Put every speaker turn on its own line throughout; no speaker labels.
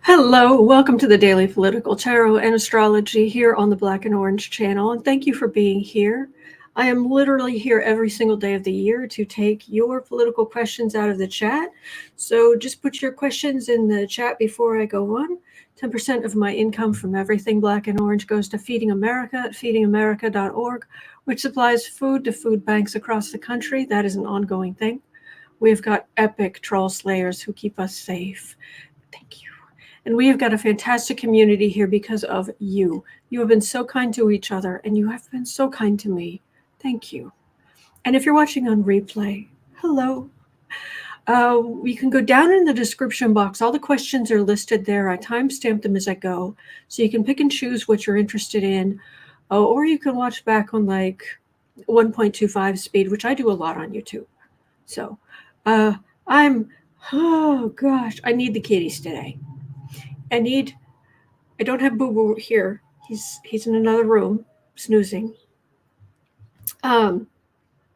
Hello, welcome to the Daily Political Tarot and Astrology here on the Black and Orange channel, and thank you for being here. I am literally here every single day of the year to take your political questions out of the chat. So just put your questions in the chat before I go on. 10% of my income from everything Black and Orange goes to Feeding America at feedingamerica.org, which supplies food to food banks across the country. That is an ongoing thing. We've got epic troll slayers who keep us safe. Thank you. And we have got a fantastic community here because of you. You have been so kind to each other, and you have been so kind to me. Thank you. And if you're watching on replay, hello. You can go down in the description box. All the questions are listed there. I timestamp them as I go, so you can pick and choose what you're interested in. Or you can watch back on like 1.25 speed, which I do a lot on YouTube. So oh gosh, I need the kitties today. I don't have Boo Boo here. He's in another room snoozing. I'm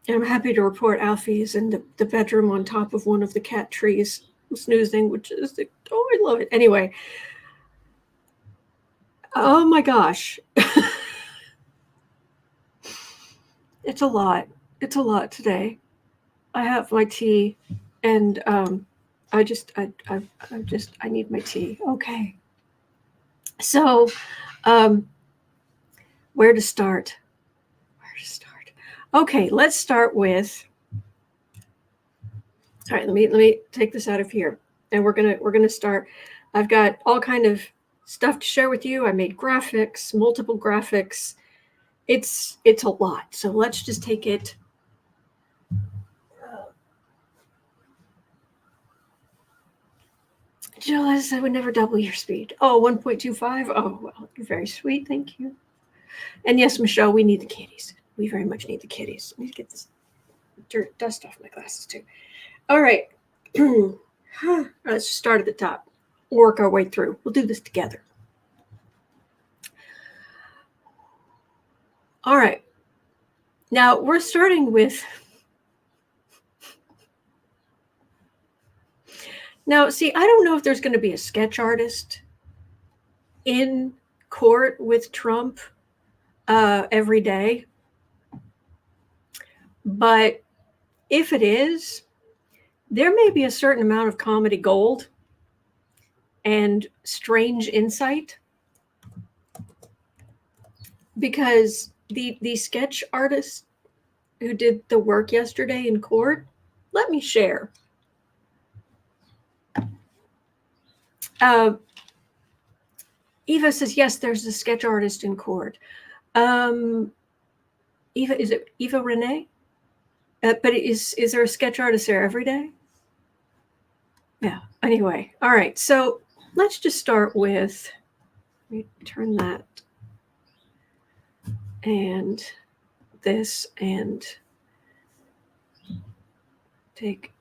happy to report Alfie is in the bedroom on top of one of the cat trees snoozing, which is, I love it. Anyway. Oh my gosh. It's a lot. It's a lot today. I have my tea and I need my tea. Okay. So, where to start? Okay, let's start with. All right, let me take this out of here, and we're gonna start. I've got all kind of stuff to share with you. I made graphics, multiple graphics. It's a lot. So let's just take it. Jill, I would never double your speed. Oh, 1.25. Oh, well, you're very sweet. Thank you. And yes, Michelle, we need the kitties. We very much need the kitties. I need to get this dirt, dust off my glasses too. All right. Let's start at the top. Work our way through. We'll do this together. All right. Now we're starting with. Now, see, I don't know if there's going to be a sketch artist in court with Trump every day. But if it is, there may be a certain amount of comedy gold and strange insight. Because the sketch artist who did the work yesterday in court, let me share. Eva says, yes, there's a sketch artist in court. Eva, is it Eva Renee? But is there a sketch artist there every day? Yeah, anyway. All right, so let's just start with, let me turn that and this and take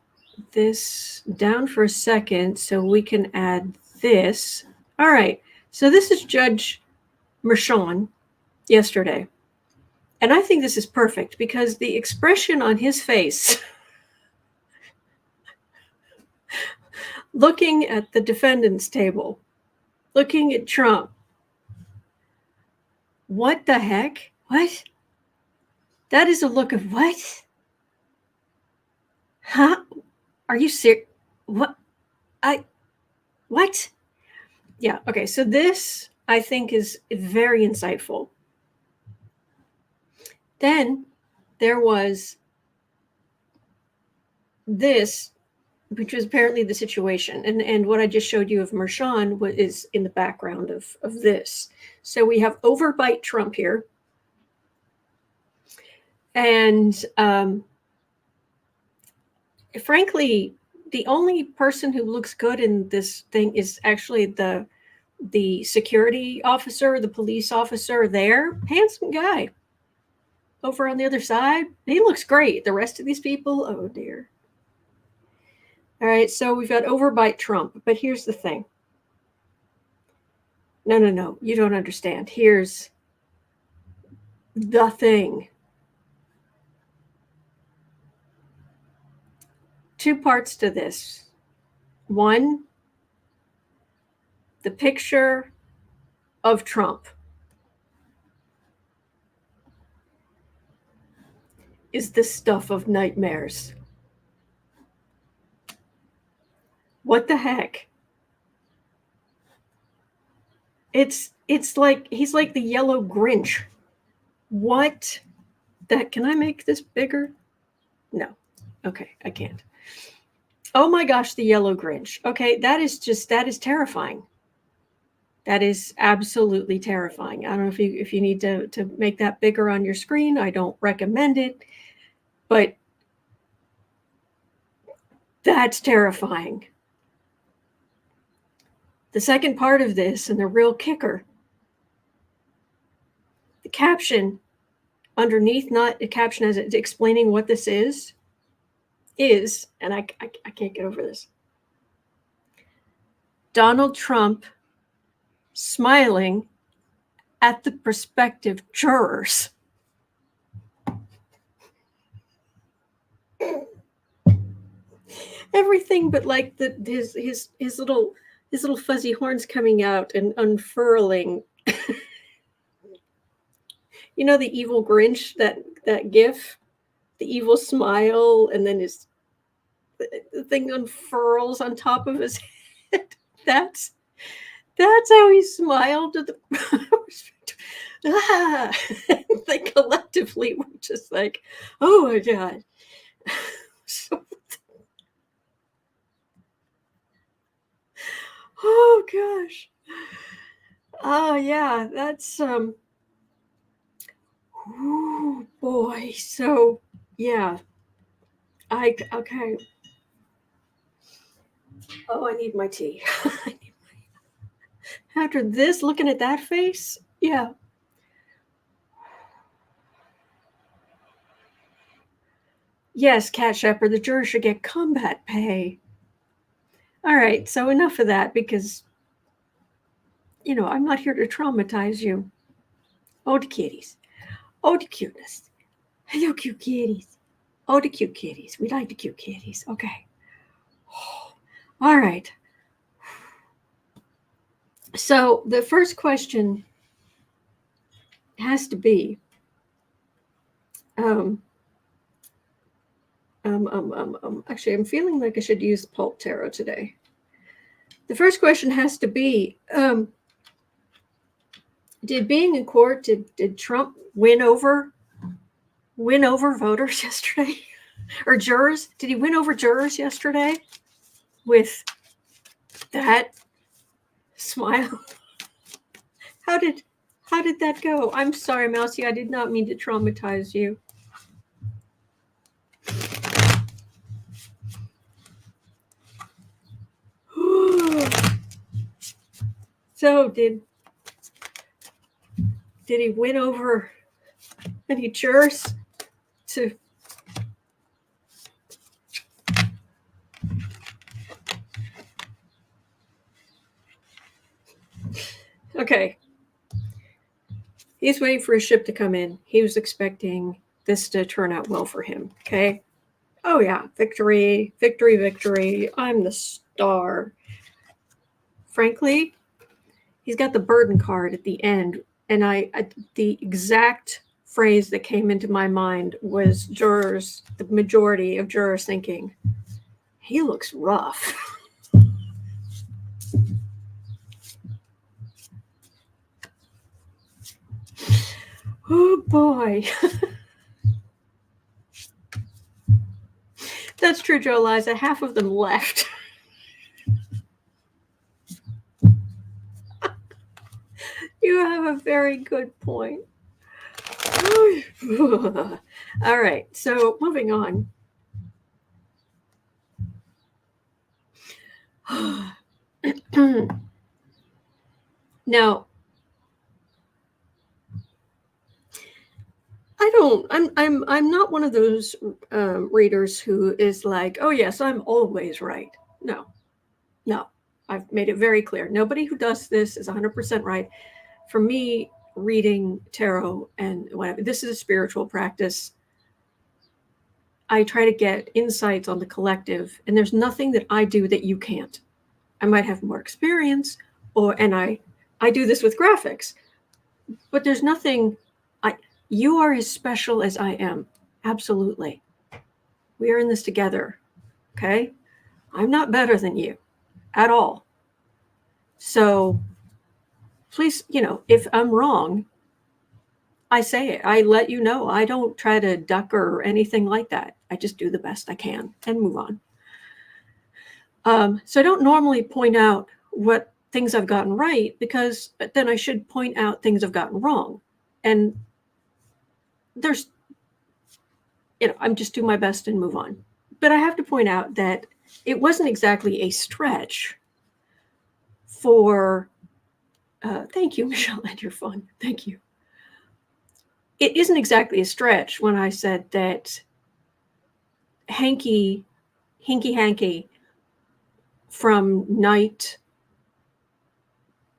this down for a second so we can add this. All right, so this is Judge Mershon yesterday. And I think this is perfect because the expression on his face looking at the defendant's table, looking at Trump. What the heck? What? That is a look of what? Huh? Are you serious? What? What? Yeah, okay, so this, I think, is very insightful. Then there was this, which was apparently the situation. And what I just showed you of Mershon is in the background of this. So we have overbite Trump here. And frankly, the only person who looks good in this thing is actually the security officer, the police officer there. Handsome guy. Over on the other side, he looks great. The rest of these people, oh dear. All right, so we've got overbite Trump, but here's the thing. No, you don't understand. Here's the thing. Two parts to this. One, The picture of Trump is the stuff of nightmares. What the heck? It's like he's like the yellow Grinch. What? That can I make this bigger? No. Okay, I can't. Oh my gosh, the yellow Grinch. Okay, that is terrifying. That is absolutely terrifying. I don't know if you need to make that bigger on your screen. I don't recommend it, but that's terrifying. The second part of this, and the real kicker, the caption underneath, not a caption as it's explaining what this is, and I can't get over this, Donald Trump smiling at the prospective jurors. Everything but like his little fuzzy horns coming out and unfurling. You know the evil Grinch, that gif, the evil smile, and then the thing unfurls on top of his head. That's how he smiled at the they collectively were just like, oh my God. So, oh gosh. Oh yeah, that's oh boy. So yeah. Okay. Oh, I need my tea. After this, looking at that face, yeah. Yes, Cat Shepherd, the juror should get combat pay. All right, so enough of that, because, I'm not here to traumatize you. Oh, the kitties. Oh, the cuteness. Hello, cute kitties. Oh, the cute kitties. We like the cute kitties. Okay. All right. So the first question has to be, actually, I'm feeling like I should use Pulp Tarot today. The first question has to be, did being in court, did Trump win over voters yesterday? Or jurors? Did he win over jurors yesterday with that smile? How did that go? I'm sorry, Mousy, I did not mean to traumatize you. So did he win over any jurors to okay. He's waiting for his ship to come in. He was expecting this to turn out well for him. Okay. Oh yeah, victory, victory, victory. I'm the star. Frankly, he's got the burden card at the end, and the exact phrase that came into my mind was jurors, the majority of jurors thinking, he looks rough. Oh boy. That's true, Joe Liza. Half of them left. You have a very good point. All right, so moving on. Now, I'm not one of those readers who is like, oh yes, I'm always right. No, I've made it very clear. Nobody who does this is 100% right. For me, reading tarot and whatever, this is a spiritual practice. I try to get insights on the collective, and there's nothing that I do that you can't. I might have more experience, and I do this with graphics, but there's nothing, you are as special as I am. Absolutely. We are in this together. Okay. I'm not better than you at all. So please, if I'm wrong, I say it. I let you know. I don't try to duck or anything like that. I just do the best I can and move on. So I don't normally point out what things I've gotten right, because then I should point out things I've gotten wrong. And there's, I'm just do my best and move on. But I have to point out that it wasn't exactly a stretch for, thank you, Michelle, and your fun. Thank you. It isn't exactly a stretch when I said that Hankey from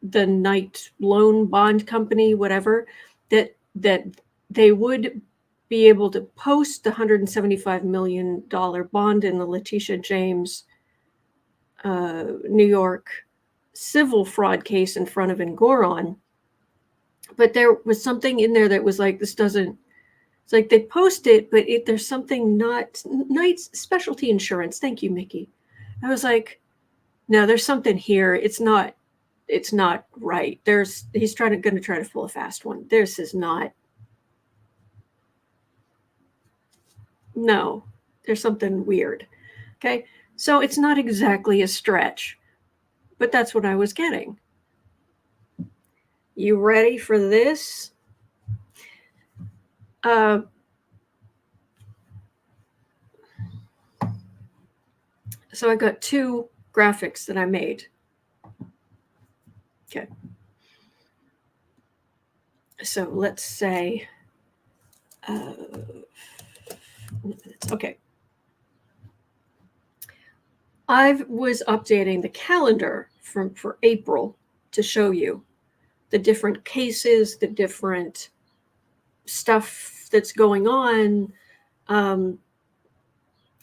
the Knight Loan Bond Company, whatever, that they would be able to post the $175 million bond in the Letitia James New York civil fraud case in front of Engoron. But there was something in there that was like, this doesn't, it's like they post it, but there's something not, Knight's Specialty Insurance. Thank you, Mickey. I was like, no, there's something here. It's not right. He's going to try to pull a fast one. This is not. No, there's something weird. Okay. So it's not exactly a stretch, but that's what I was getting. You ready for this? So I got two graphics that I made. Okay. So let's say, okay. I was updating the calendar for April to show you the different cases, the different stuff that's going on.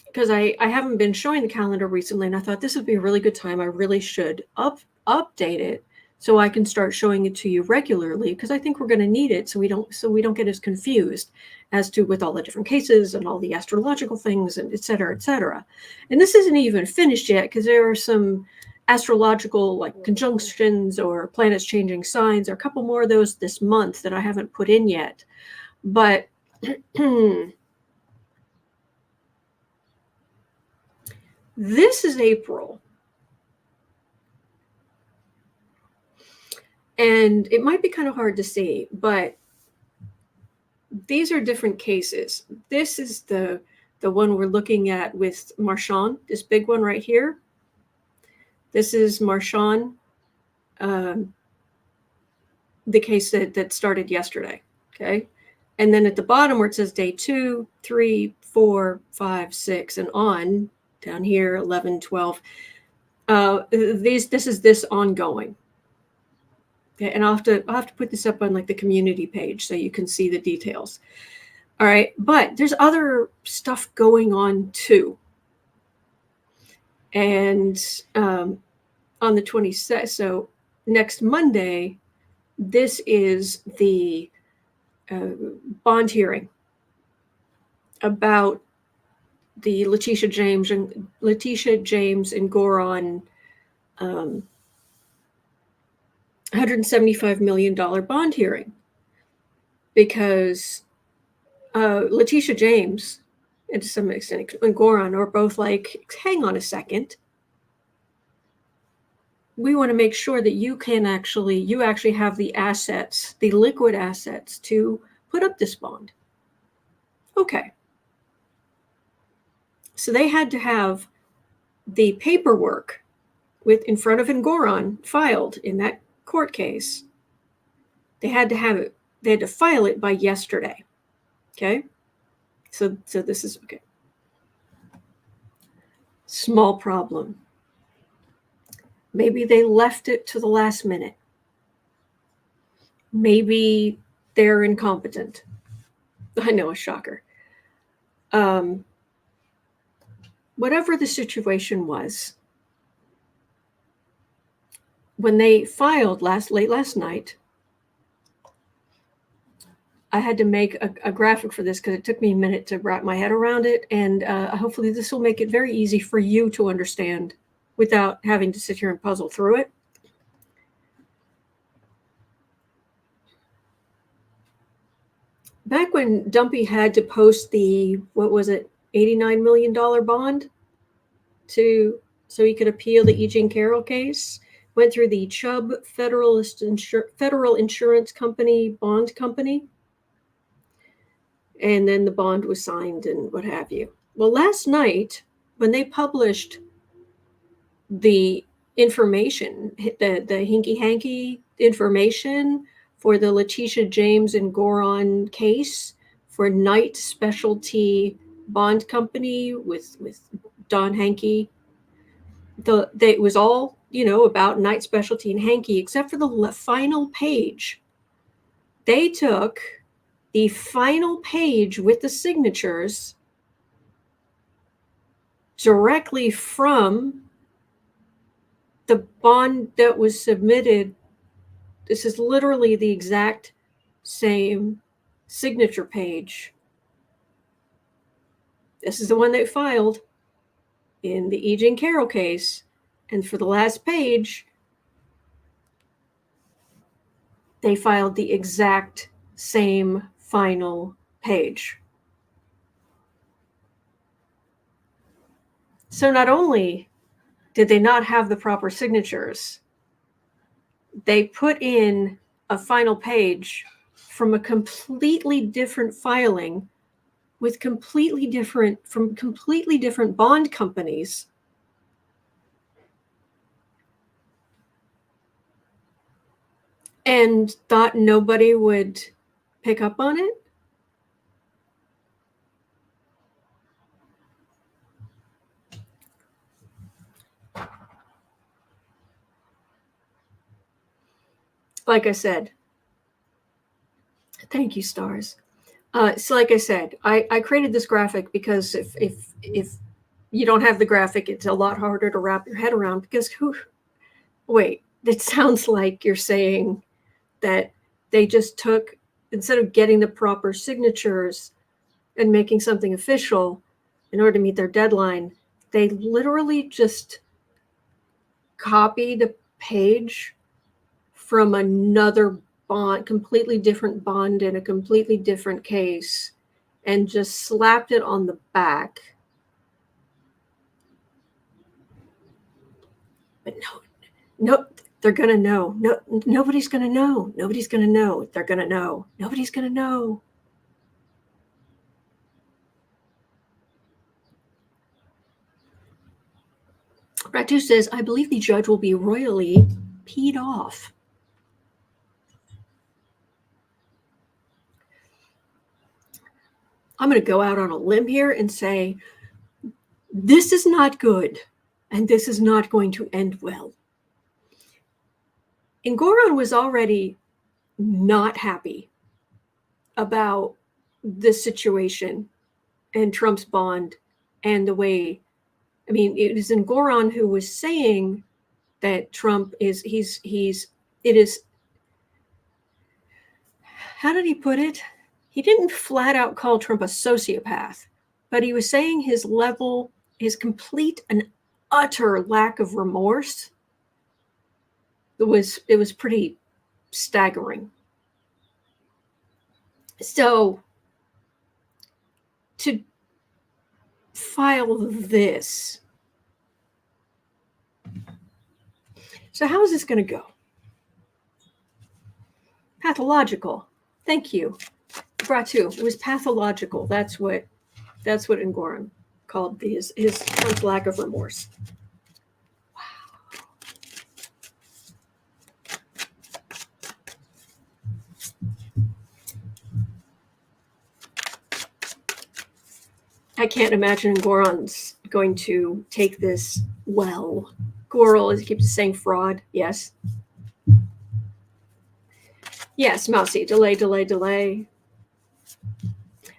Because I haven't been showing the calendar recently, and I thought this would be a really good time. I really should update it so I can start showing it to you regularly, because I think we're going to need it so we don't get as confused as to with all the different cases and all the astrological things and et cetera, et cetera. And this isn't even finished yet, because there are some astrological like conjunctions or planets changing signs, or a couple more of those this month that I haven't put in yet. But this is April. And it might be kind of hard to see, but these are different cases. This is the one we're looking at with Marchand, this big one right here. This is Marchand, the case that started yesterday, okay? And then at the bottom where it says day 2, 3, 4, 5, 6, and on, down here, 11, 12, this is this ongoing. Okay, and I'll have to put this up on like the community page so you can see the details. All right, but there's other stuff going on too. And on the 26th, so next Monday, this is the bond hearing about the Letitia James and Engoron $175 million bond hearing, because Letitia James and to some extent Engoron are both like, hang on a second. We want to make sure that you actually have the assets, the liquid assets to put up this bond. Okay. So they had to have the paperwork in front of Engoron filed in that court case. They had to file it by yesterday. Okay. So this is okay. Small problem. Maybe they left it to the last minute. Maybe they're incompetent. I know, a shocker. Whatever the situation was, when they filed late last night, I had to make a graphic for this because it took me a minute to wrap my head around it. And hopefully this will make it very easy for you to understand without having to sit here and puzzle through it. Back when Dumpy had to post the, what was it, $89 million bond so he could appeal the E. Jean Carroll case, went through the Chubb Federal Insurance Company bond company, and then the bond was signed and what have you. Well, last night, when they published the information, the Hankey information for the Letitia James and Engoron case for Knight Specialty Bond Company with Don Hankey, it was all, about Knight Specialty and Hankey, except for the final page. They took the final page with the signatures directly from the bond that was submitted. This is literally the exact same signature page. This is the one they filed in the E. Jean Carroll case. And for the last page, they filed the exact same final page. So not only did they not have the proper signatures, they put in a final page from a completely different filing with completely different bond companies. And thought nobody would pick up on it. Like I said, thank you, stars. So like I said, I created this graphic because if you don't have the graphic, it's a lot harder to wrap your head around, because wait, it sounds like you're saying that they just took, instead of getting the proper signatures and making something official in order to meet their deadline, they literally just copied a page from another bond, completely different bond in a completely different case, and just slapped it on the back. But no, they're going to know. No, nobody's going to know. Nobody's going to know. They're going to know. Nobody's going to know. Ratu says, I believe the judge will be royally peed off. I'm going to go out on a limb here and say, this is not good, and this is not going to end well. Engoron was already not happy about this situation and Trump's bond and the way, it is Engoron who was saying that Trump is, how did he put it? He didn't flat out call Trump a sociopath, but he was saying his complete and utter lack of remorse. It was pretty staggering. So to file this. So how is this going to go? Pathological. Thank you. Bratu. It was pathological. That's what Engoron called his lack of remorse. Wow. I can't imagine Engoron's going to take this well. Goral, as he keeps saying, fraud. Yes. Yes, Mousy. Delay.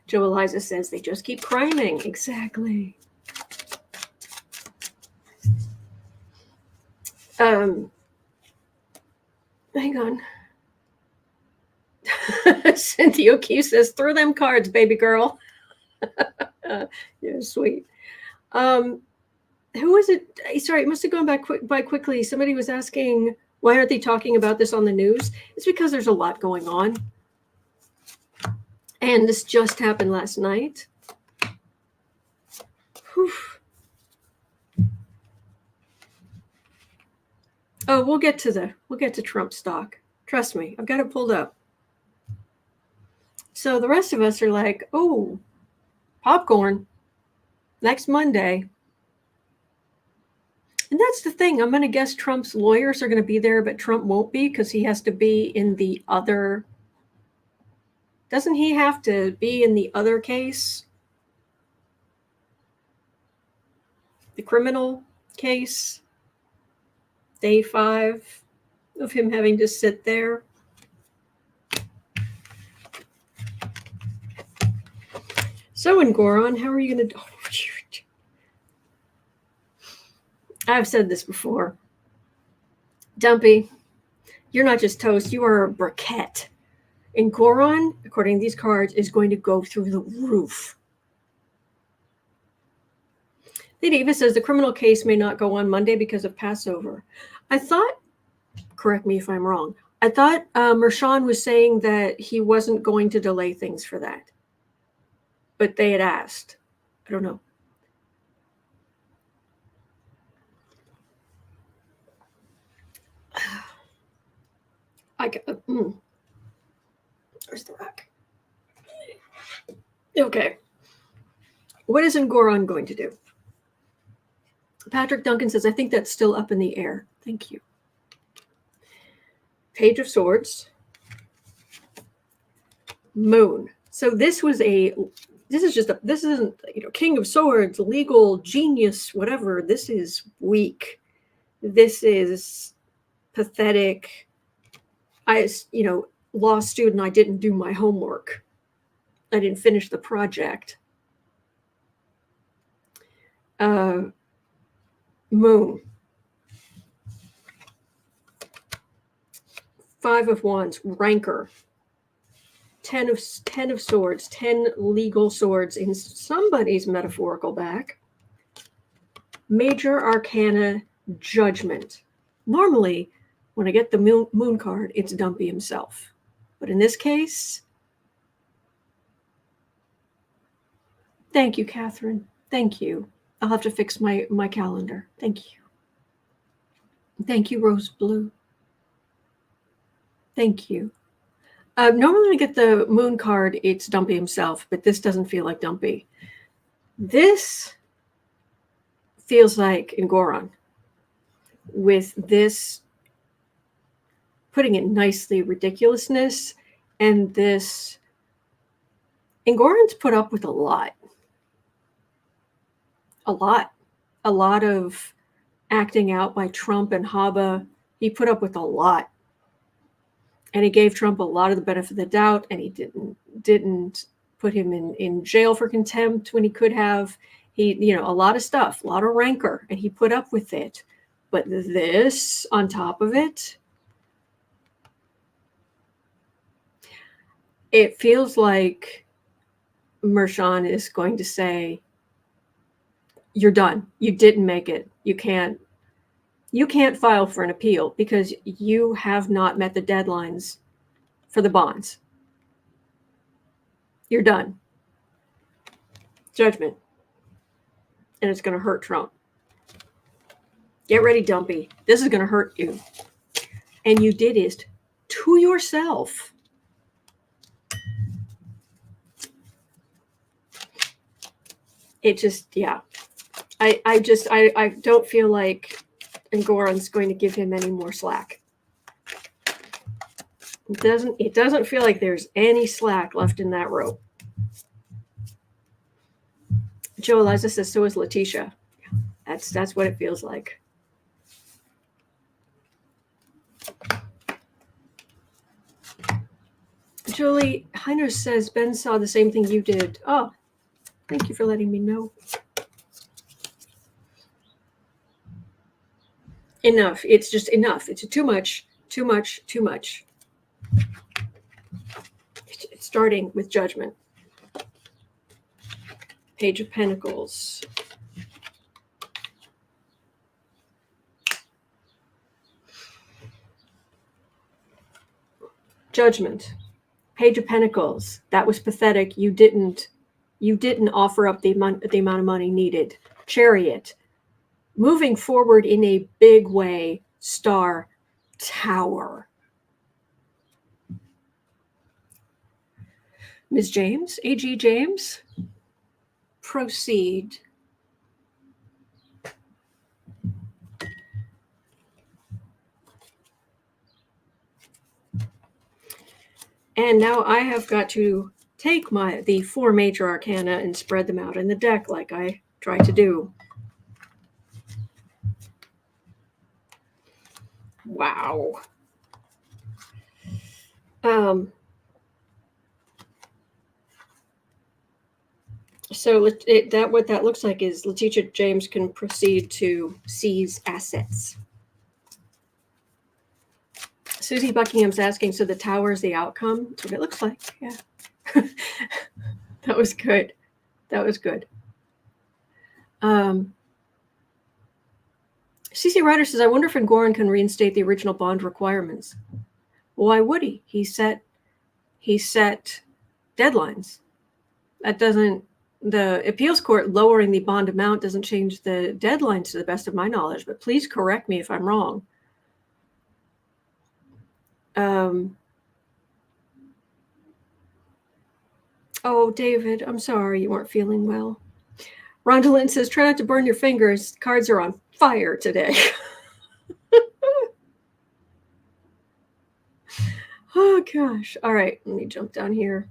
Joe Eliza says they just keep criming. Exactly. Hang on. Cynthia O'Keefe says, throw them cards, baby girl. Yeah, sweet. Who was it? Sorry, it must have gone by quickly. Somebody was asking, why aren't they talking about this on the news? It's because there's a lot going on. And this just happened last night. Whew. Oh, we'll get to Trump stock. Trust me, I've got it pulled up. So the rest of us are like, oh, popcorn next Monday. And that's the thing. I'm going to guess Trump's lawyers are going to be there, but Trump won't be because he has to be in the other. Doesn't he have to be in the other case? The criminal case? Day 5 of him having to sit there. So, Engoron, how are you going to... Oh, shoot. I've said this before. Dumpy, you're not just toast, you are a briquette. Engoron, according to these cards, is going to go through the roof. Lady Eva says the criminal case may not go on Monday because of Passover. I thought, correct me if I'm wrong, I thought Mershon was saying that he wasn't going to delay things for that. But they had asked. I don't know. Where's the rack? Okay. What is Engoron going to do? Patrick Duncan says, I think that's still up in the air. Thank you. Page of Swords. Moon. So this isn't, King of Swords, legal genius, whatever. This is weak. This is pathetic. Law student, I didn't do my homework. I didn't finish the project. Moon. 5 of Wands, rancor. 10 of Swords, 10 legal swords in somebody's metaphorical back. Major Arcana, Judgment. Normally, when I get the moon card, it's Dumpy himself. But in this case, thank you, Catherine. Thank you. I'll have to fix my calendar. Thank you. Thank you, Rose Blue. Thank you. Normally when I get the moon card, it's Dumpy himself, but this doesn't feel like Dumpy. This feels like Engoron. With this, putting it nicely, ridiculousness, and this, Engoron's put up with a lot. A lot of acting out by Trump and Haba. He put up with a lot. And he gave Trump a lot of the benefit of the doubt, and he didn't put him in jail for contempt when he could have. A lot of stuff, a lot of rancor, and he put up with it. But this, on top of it, it feels like Mershon is going to say, you're done. You didn't make it. You can't file for an appeal because you have not met the deadlines for the bonds. You're done. Judgment. And it's going to hurt Trump. Get ready, Dumpy. This is going to hurt you. And you did it to yourself. It just, yeah. I don't feel like Engoron's going to give him any more slack. It doesn't feel like there's any slack left in that rope. Joe Eliza says, so is Letitia. That's what it feels like. Julie Heiner says, Ben saw the same thing you did. Oh, thank you for letting me know. Enough. It's just enough. It's too much. Too much, too much. Starting with Judgment. Page of Pentacles. Judgment. Page of Pentacles. That was pathetic. You didn't offer up the amount of money needed. Chariot. Moving forward in a big way. Star. Tower. Ms. James, A.G. James, proceed. And now I have got to take the 4 major arcana and spread them out in the deck like I try to do. Wow. So what that looks like is Letitia James can proceed to seize assets. Susie Buckingham's asking, so the tower is the outcome? That's what it looks like. Yeah. That was good. That was good. CC Ryder says, I wonder if Engoron can reinstate the original bond requirements. Why would he? He set deadlines. That doesn't, the appeals court lowering the bond amount doesn't change the deadlines to the best of my knowledge, but please correct me if I'm wrong. Oh, David, I'm sorry you weren't feeling well. Rhonda Lynn says, try not to burn your fingers. Cards are on fire today. Oh, gosh. All right, let me jump down here.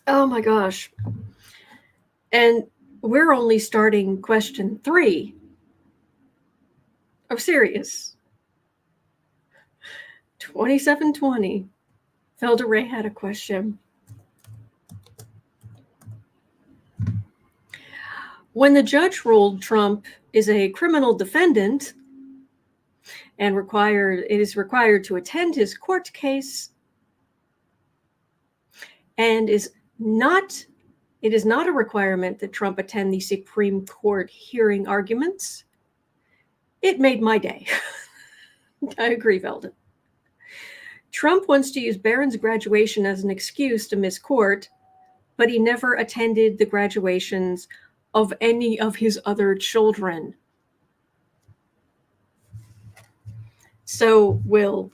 Oh, my gosh. And we're only starting question 3 of Sirius. 2720. Felder Ray had a question. When the judge ruled Trump is a criminal defendant and it is required to attend his court case, and it is not a requirement that Trump attend the Supreme Court hearing arguments, it made my day. I agree, Velden. Trump wants to use Barron's graduation as an excuse to miss court, but he never attended the graduations of any of his other children. So will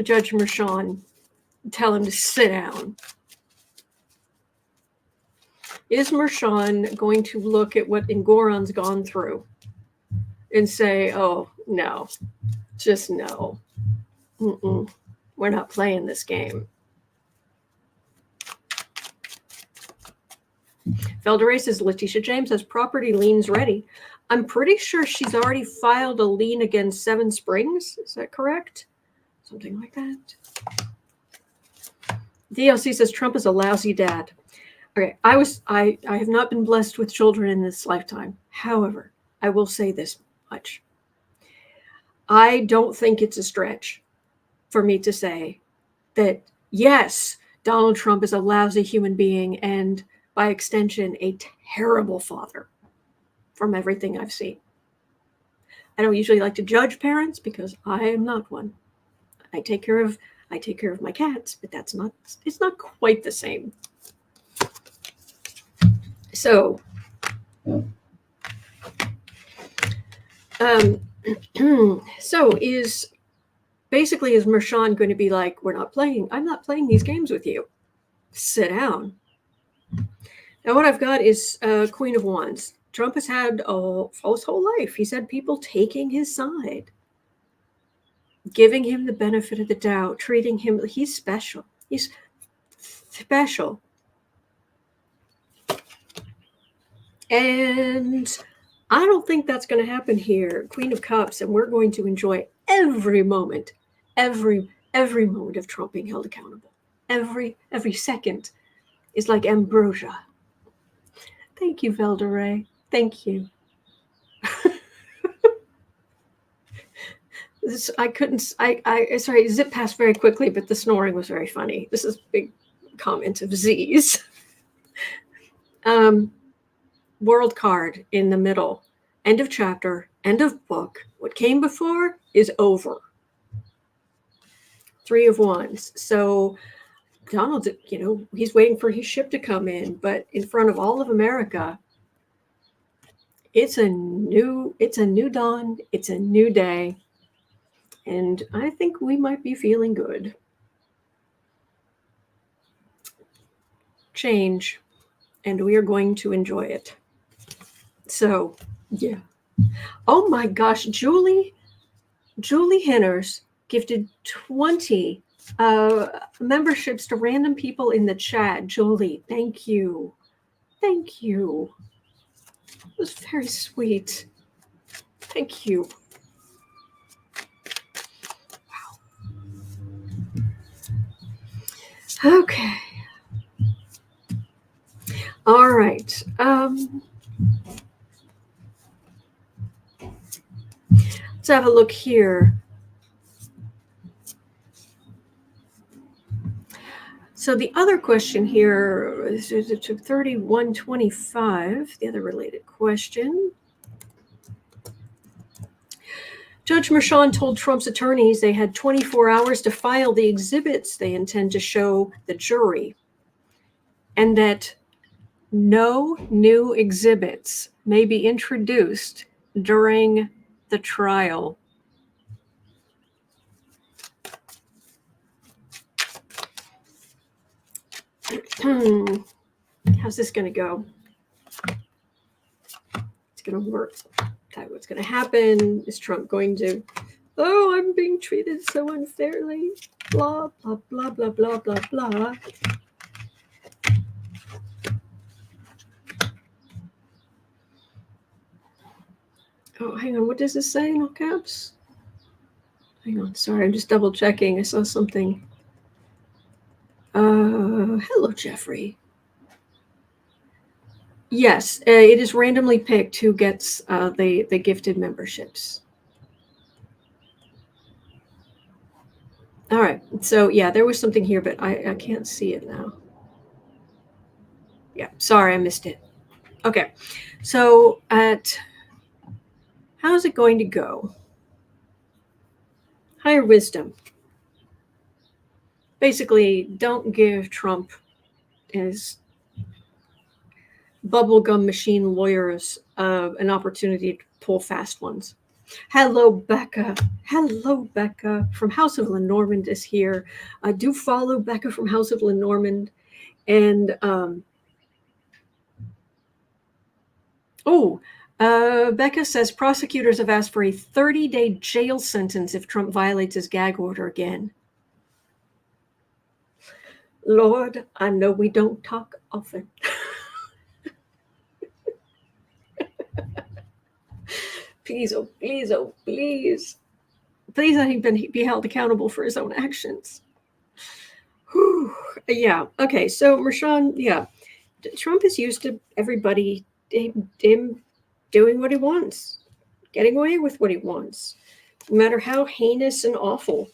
Judge Mershon tell him to sit down? Is Mershon going to look at what Engoron's gone through and say, oh, no, just no. We're not playing this game. Felderay says Letitia James has property liens ready. I'm pretty sure she's already filed a lien against Seven Springs. Is that correct? Something like that. DLC says Trump is a lousy dad. Okay, I have not been blessed with children in this lifetime. However, I will say this much. I don't think it's a stretch for me to say that, yes, Donald Trump is a lousy human being and, by extension, a terrible father from everything I've seen. I don't usually like to judge parents because I am not one. I take care of my cats, but it's not quite the same. So, is Mershon going to be like, I'm not playing these games with you. Sit down. Now what I've got is Queen of Wands. Trump has had his whole life. He's had people taking his side, giving him the benefit of the doubt, treating him, he's special. He's special. And I don't think that's going to happen here. Queen of Cups, and we're going to enjoy every moment of Trump being held accountable. Every second is like ambrosia. Thank you, Velderay. Thank you. This I couldn't. I sorry. Zip passed very quickly, but the snoring was very funny. This is a big comment of Z's. World card in the middle. End of chapter. End of book. What came before is over. 3 of Wands. So Donald, he's waiting for his ship to come in, but in front of all of America, it's a new dawn. It's a new day. And I think we might be feeling good. Change. And we are going to enjoy it. So, yeah. Oh my gosh, Julie Henners gifted 20 memberships to random people in the chat. Julie, thank you. Thank you. It was very sweet. Thank you. Wow. Okay. All right. Let's have a look here. So the other question here is 3125, the other related question. Judge Merchan told Trump's attorneys they had 24 hours to file the exhibits they intend to show the jury, and that no new exhibits may be introduced during the trial. How's this going to go? It's going to work. What's going to happen? Is Trump going to, oh, I'm being treated so unfairly, blah, blah, blah, blah, blah, blah, blah. Oh, hang on. What does this say in all caps? Hang on. Sorry, I'm just double checking. I saw something. Hello, Jeffrey. Yes, it is randomly picked who gets the gifted memberships. All right. So, yeah, there was something here, but I can't see it now. Yeah, sorry, I missed it. Okay. So, how's it going to go? Higher wisdom. Basically, don't give Trump his bubblegum machine lawyers an opportunity to pull fast ones. Hello, Becca. Hello, Becca from House of Lenormand is here. Do follow Becca from House of Lenormand. And Becca says prosecutors have asked for a 30-day jail sentence if Trump violates his gag order again. Lord, I know we don't talk often. Please, oh, please, oh, please. Please let him be held accountable for his own actions. Whew. Yeah. Okay. So, Merchan, yeah. Trump is used to everybody, him doing what he wants, getting away with what he wants, no matter how heinous and awful.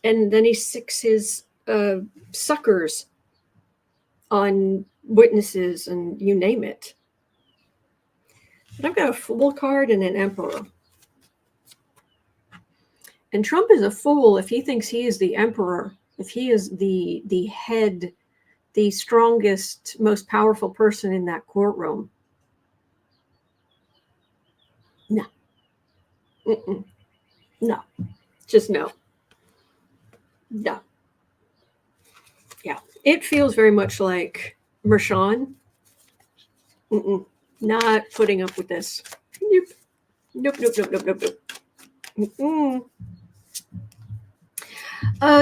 And then he sicks his suckers on witnesses and you name it. But I've got a Fool card and an Emperor. And Trump is a fool if he thinks he is the emperor, if he is the head, the strongest, most powerful person in that courtroom. No. Mm-mm. No. Just no. No. Yeah. It feels very much like Merchan. Not putting up with this. Nope. Nope, nope, nope, nope, nope, nope. Mm-mm.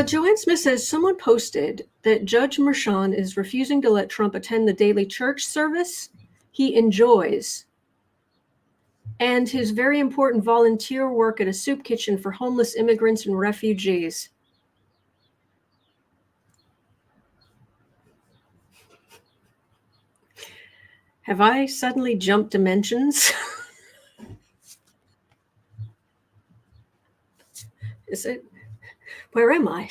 Joanne Smith says, someone posted that Judge Merchan is refusing to let Trump attend the daily church service he enjoys and his very important volunteer work at a soup kitchen for homeless immigrants and refugees. Have I suddenly jumped dimensions? Is it? Where am I?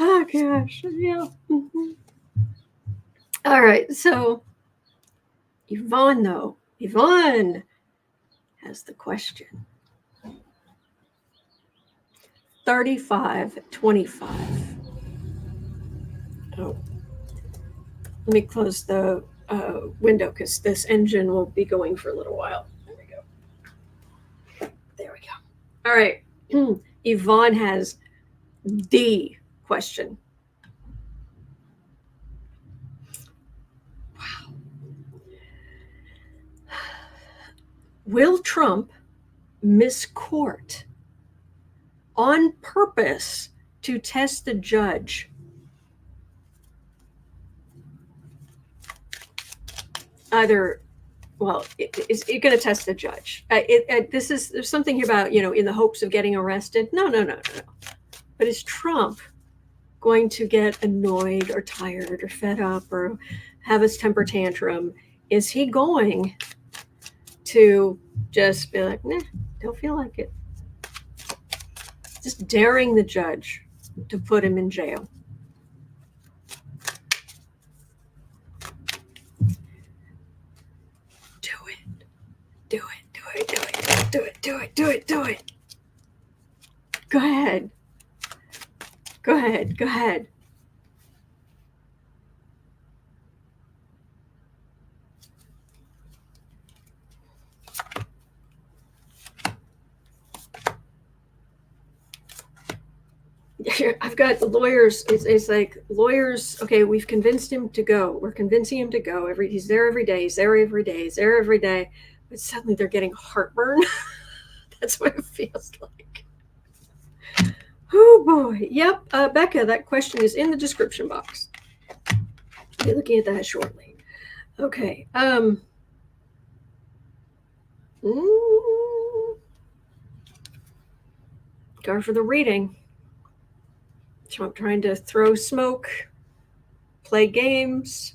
Oh gosh, yeah. Mm-hmm. All right, so Yvonne has the question. 3525. Oh, let me close the window because this engine will be going for a little while. There we go. There we go. All right. Yvonne has the question. Wow. Will Trump miss court on purpose to test the judge? Either, well, is it going to test the judge? There's something here about, in the hopes of getting arrested. No. But is Trump going to get annoyed or tired or fed up or have his temper tantrum? Is he going to just be like, nah, don't feel like it? Just daring the judge to put him in jail. Do it. Go ahead. I've got the lawyers. It's like lawyers. Okay, we've convinced him to go. We're convincing him to go. He's there every day. But suddenly they're getting heartburn. That's what it feels like. Oh boy. Yep. Becca, that question is in the description box. I'll be looking at that shortly. Okay. Go for the reading. Trump trying to throw smoke, play games.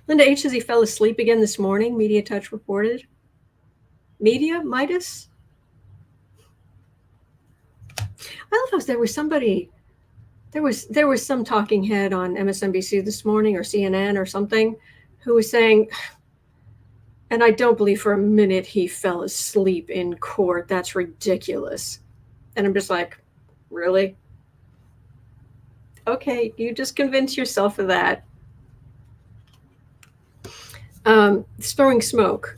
Linda H. says he fell asleep again this morning. Media Touch reported. Media Midas. I love how there was somebody. There was some talking head on MSNBC this morning or CNN or something who was saying, and I don't believe for a minute he fell asleep in court. That's ridiculous. And I'm just like, really? Okay, you just convince yourself of that. Throwing smoke.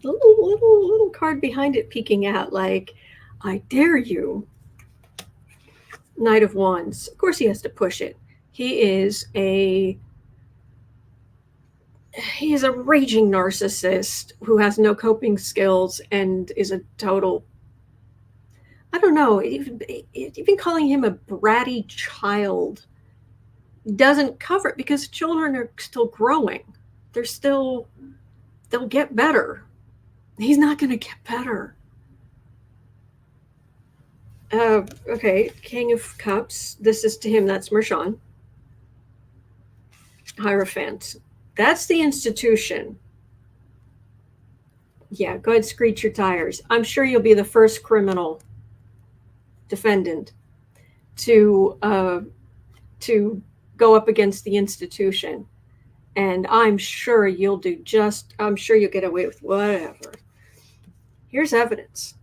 Little card behind it peeking out like, I dare you. Knight of Wands. Of course he has to push it. He is a raging narcissist who has no coping skills and is a total, I don't know, even calling him a bratty child doesn't cover it because children are still growing. They'll get better. He's not going to get better. Okay, King of Cups. This is to him. That's Mershon. Hierophant. That's the institution. Yeah, go ahead, screech your tires. I'm sure you'll be the first criminal defendant to go up against the institution. And I'm sure you'll get away with whatever. Here's evidence.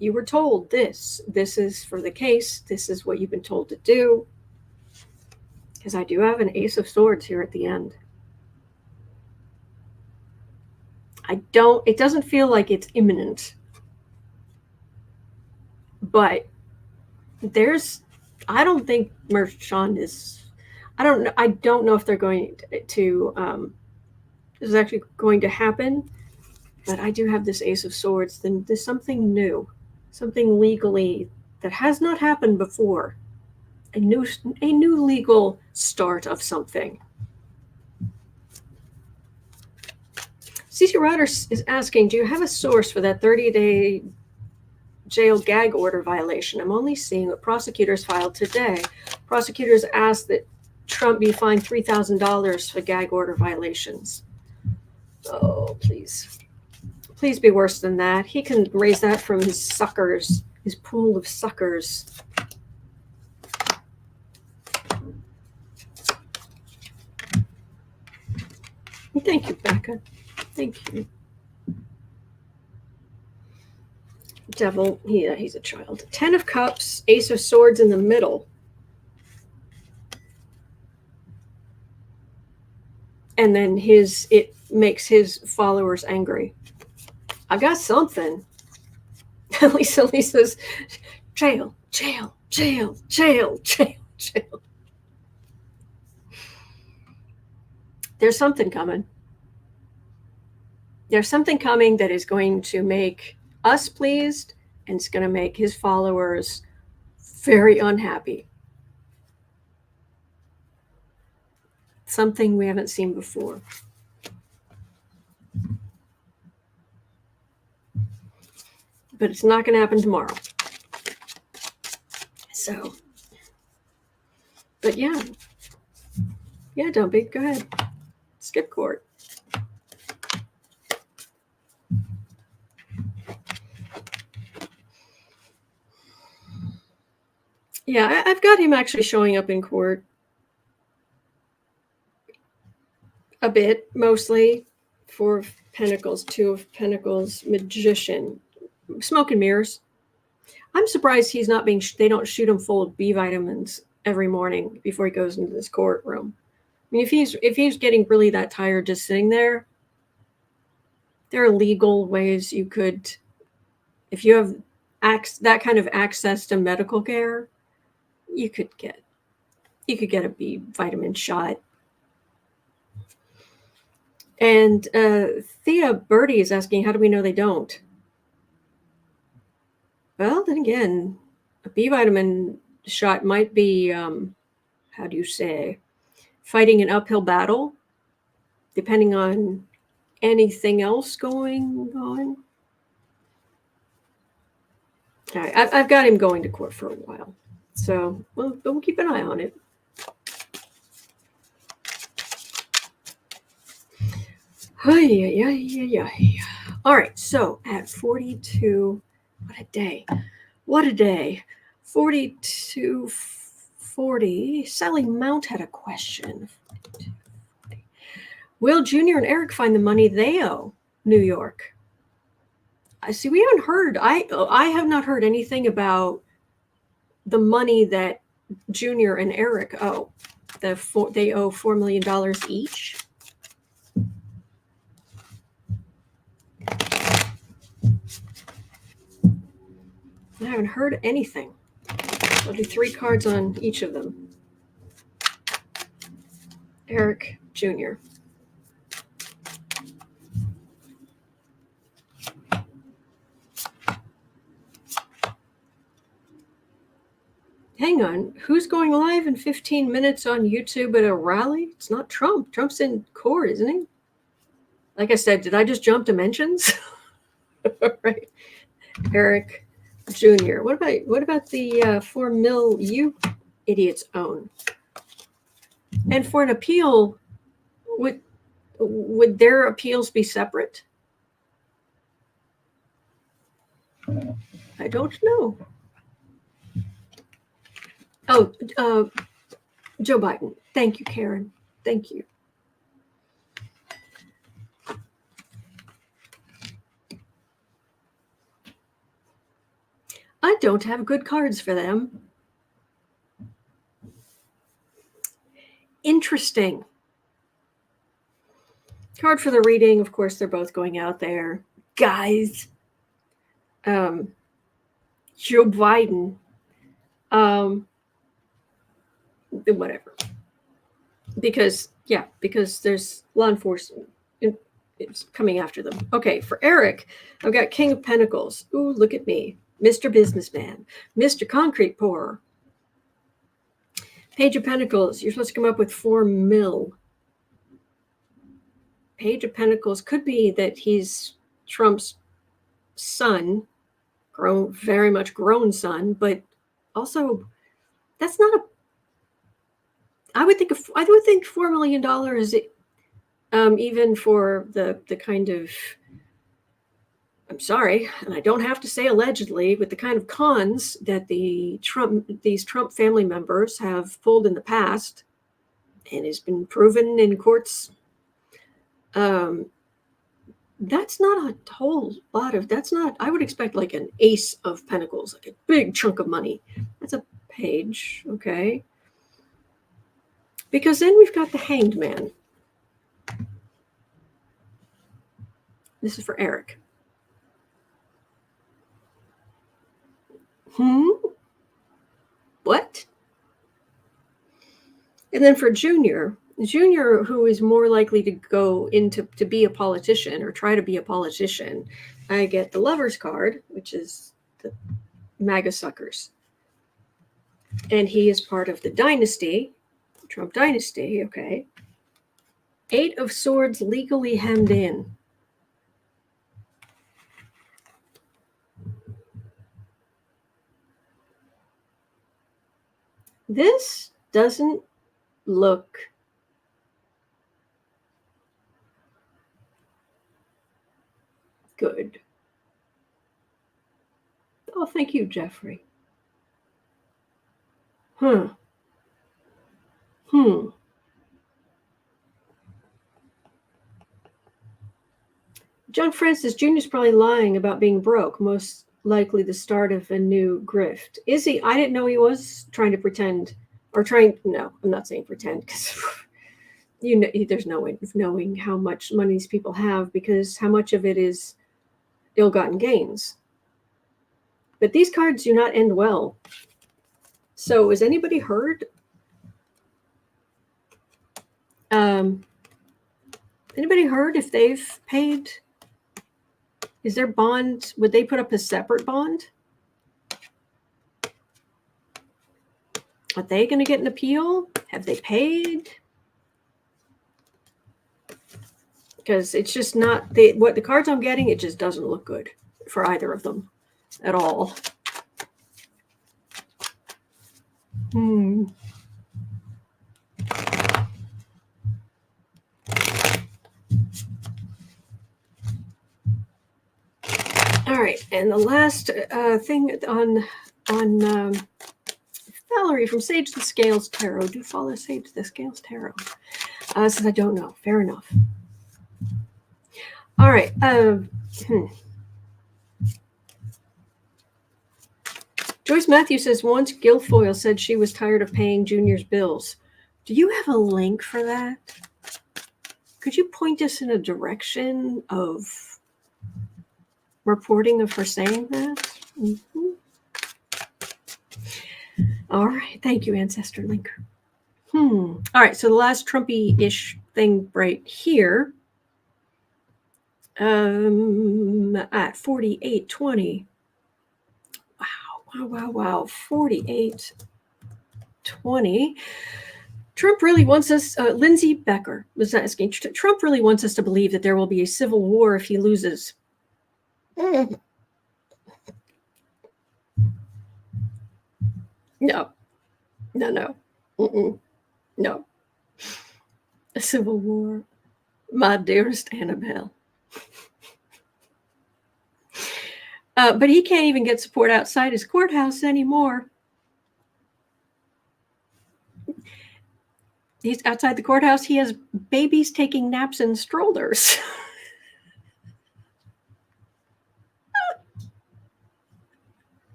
You were told this is for the case. This is what you've been told to do. Because I do have an Ace of Swords here at the end. It doesn't feel like it's imminent. But I don't think Mershon is, I don't know if they're going to, this is actually going to happen. But I do have this Ace of Swords. Then there's something new. Something legally that has not happened before. A new legal start of something. CC Rodgers is asking, do you have a source for that 30-day jail gag order violation? I'm only seeing what prosecutors filed today. Prosecutors asked that Trump be fined $3,000 for gag order violations. Oh, please. Please be worse than that. He can raise that from his suckers, his pool of suckers. Thank you, Becca. Thank you. Devil, he's a child. 10 of Cups, Ace of Swords in the middle. And then it makes his followers angry. I've got something. Lisa says, jail, jail, jail, jail, jail, jail. There's something coming. There's something coming that is going to make us pleased, and it's going to make his followers very unhappy. Something we haven't seen before. But it's not going to happen tomorrow. So, but yeah, don't be. Go ahead. Skip court. Yeah, I've got him actually showing up in court a bit, mostly. 4 of Pentacles, 2 of Pentacles, Magician, smoke and mirrors. I'm surprised he's not being. They don't shoot him full of B vitamins every morning before he goes into this courtroom. I mean, if he's getting really that tired just sitting there, there are legal ways you could, if you have that kind of access to medical care, you could get a B vitamin shot. And Thea Birdie is asking, how do we know they don't? Well, then again, a B vitamin shot might be, how do you say, fighting an uphill battle, depending on anything else going on. All right, I've got him going to court for a while, so we'll keep an eye on it. All right, so at 42, what a day. 4240. Sally Mount had a question. Will Junior and Eric find the money they owe New York? I see. We haven't heard. I have not heard anything about the money that Junior and Eric owe. They owe $4 million each. I haven't heard anything. I'll do 3 cards on each of them. Eric Jr. Hang on. Who's going live in 15 minutes on YouTube at a rally? It's not Trump. Trump's in court, isn't he? Like I said, did I just jump dimensions? Right. Eric Jr. What about the 4 mil you idiots own? And for an appeal, would their appeals be separate? I don't know. Oh, Joe Biden. Thank you, Karen. Thank you. I don't have good cards for them. Interesting. Card for the reading. Of course, they're both going out there. Guys. Joe Biden. Whatever. Because there's law enforcement. It's coming after them. Okay, for Eric, I've got King of Pentacles. Ooh, look at me. Mr. Businessman. Mr. Concrete Pourer. Page of Pentacles. You're supposed to come up with 4 mil. Page of Pentacles could be that he's Trump's son, very much grown son, but also that's not I would think $4 million, even for the kind of I'm sorry, and I don't have to say allegedly, with the kind of cons that these Trump family members have pulled in the past, and has been proven in courts, that's not a whole lot of, that's not, I would expect like an ace of pentacles, like a big chunk of money. That's a page, okay? Because then we've got the Hanged Man. This is for Eric. What? And then for Junior, who is more likely to go into to be a politician or try to be a politician, I get the Lover's card, which is the MAGA suckers. And he is part of the dynasty, Trump dynasty, okay. 8 of Swords legally hemmed in. This doesn't look good. Oh, thank you, Jeffrey. John Francis Jr. is probably lying about being broke, most likely the start of a new grift. Is he? I didn't know he was trying to pretend, or trying, no, I'm not saying pretend, because you know, there's no way of knowing how much money these people have, because how much of it is ill-gotten gains. But these cards do not end well. So has anybody heard? Anybody heard if they've paid? Is their bond, would they put up a separate bond? Are they going to get an appeal? Have they paid? Because it's just not, what the cards I'm getting, it just doesn't look good for either of them at all. All right, and the last thing on Valerie from Sage the Scales Tarot. Do follow Sage the Scales Tarot. Since I don't know. Fair enough. All right. Joyce Matthews says, once Guilfoyle said she was tired of paying Junior's bills. Do you have a link for that? Could you point us in a direction of reporting of her saying that? All right. Thank you, Ancestor Link. All right. So the last Trumpy-ish thing right here at 4820. Wow. 4820. Trump really wants us, Lindsay Becker was asking, Trump really wants us to believe that there will be a civil war if he loses. No. No. A civil war. My dearest Annabelle. But he can't even get support outside his courthouse anymore. He's outside the courthouse. He has babies taking naps in strollers.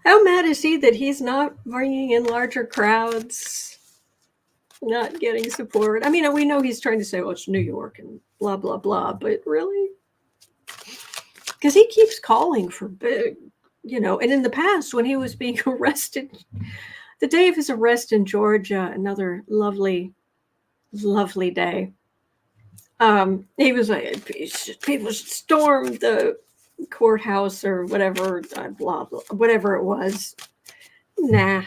How mad is he that he's not bringing in larger crowds, not getting support? I mean, we know he's trying to say, well, it's New York and blah, blah, blah, but really? Because he keeps calling for big, and in the past when he was being arrested, the day of his arrest in Georgia, another lovely, lovely day. He was like, people should storm the courthouse or whatever, blah, blah, whatever it was. Nah.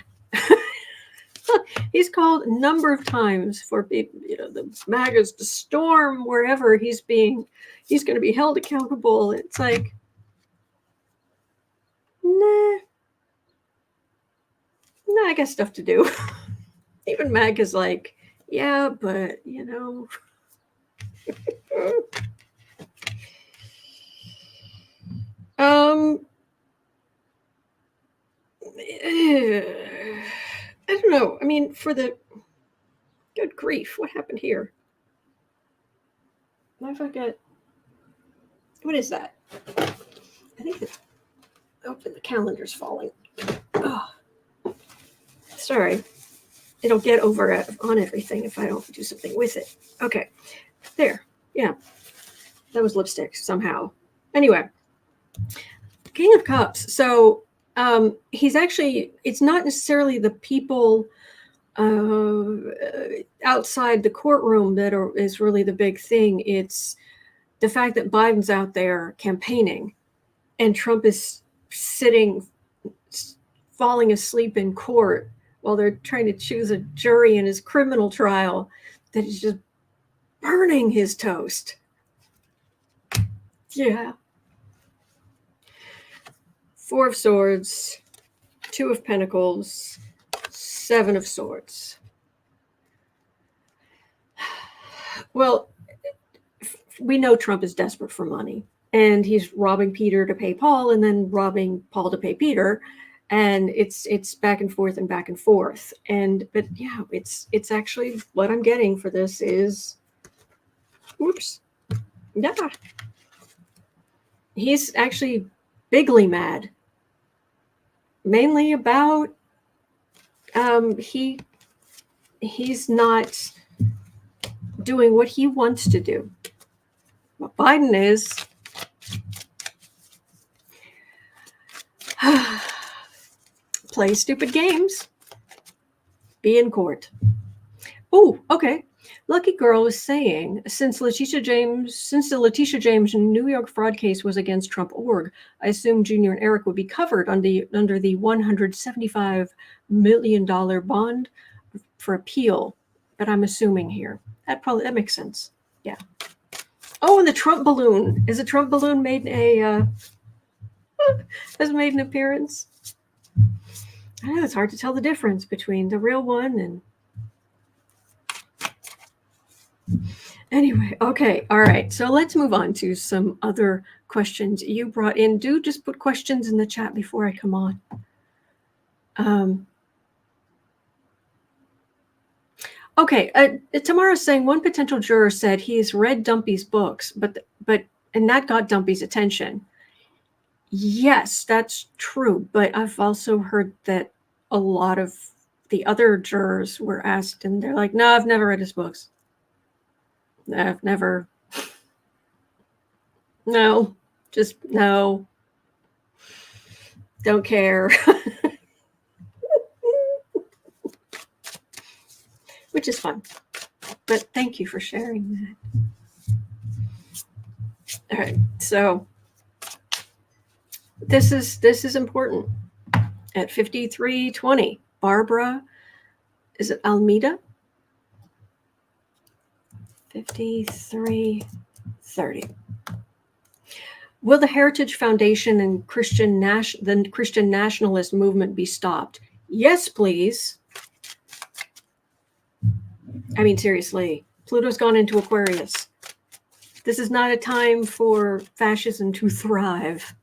He's called a number of times for people, the MAGAs to storm wherever he's going to be held accountable. It's like, nah, I got stuff to do. Even MAGA's like, yeah, but, don't know. I mean, for the good grief, what happened here? What if I get? What is that? I think the calendar's falling. Oh, sorry. It'll get over on everything if I don't do something with it. Okay, there. Yeah, that was lipstick somehow. Anyway, King of Cups. So he's actually. It's not necessarily the people outside the courtroom that is really the big thing. It's the fact that Biden's out there campaigning and Trump is sitting, falling asleep in court while they're trying to choose a jury in his criminal trial that is just burning his toast. Yeah. 4 of Swords, 2 of Pentacles, 7 of Swords. Well, we know Trump is desperate for money, and he's robbing Peter to pay Paul, and then robbing Paul to pay Peter, and it's back and forth and back and forth. But yeah, it's actually what I'm getting for this is, whoops, yeah, he's actually bigly mad, mainly about he's not doing what he wants to do. What Biden is play stupid games, be in court. Oh, okay. Lucky Girl is saying, since the Letitia James New York fraud case was against Trump org, I assume Junior and Eric would be covered under the $175 million bond for appeal. But I'm assuming here that makes sense. Yeah. Oh, and the Trump balloon. Is a Trump balloon made has made an appearance? I know it's hard to tell the difference between the real one and. Anyway, okay, all right. So let's move on to some other questions you brought in. Do just put questions in the chat before I come on. Okay, Tamara's saying one potential juror said he's read Dumpy's books, and that got Dumpy's attention. Yes, that's true, but I've also heard that a lot of the other jurors were asked, and they're like, "No, I've never read his books. I've never. No, just no. Don't care." Which is fun. But thank you for sharing that. All right, so this is important. At 53:20, Barbara, is it Almeida? 53:30. Will the Heritage Foundation and the Christian Nationalist movement be stopped? Yes, please. I mean, seriously, Pluto's gone into Aquarius. This is not a time for fascism to thrive.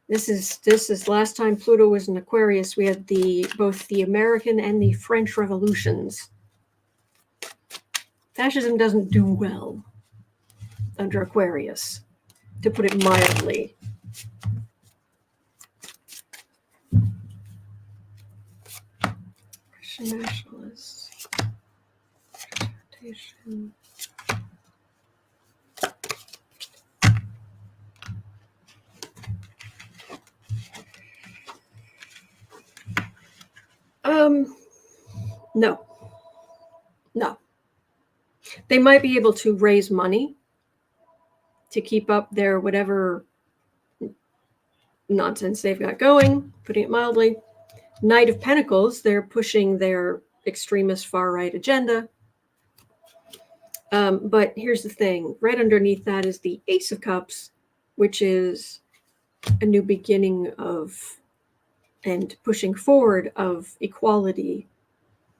This is last time Pluto was in Aquarius. We had both the American and the French revolutions. Fascism doesn't do well under Aquarius, to put it mildly. Christian Nationalists. No. They might be able to raise money to keep up their whatever nonsense they've got going, putting it mildly. Knight of Pentacles, they're pushing their extremist far-right agenda. But here's the thing. Right underneath that is the Ace of Cups, which is a new beginning of and pushing forward of equality,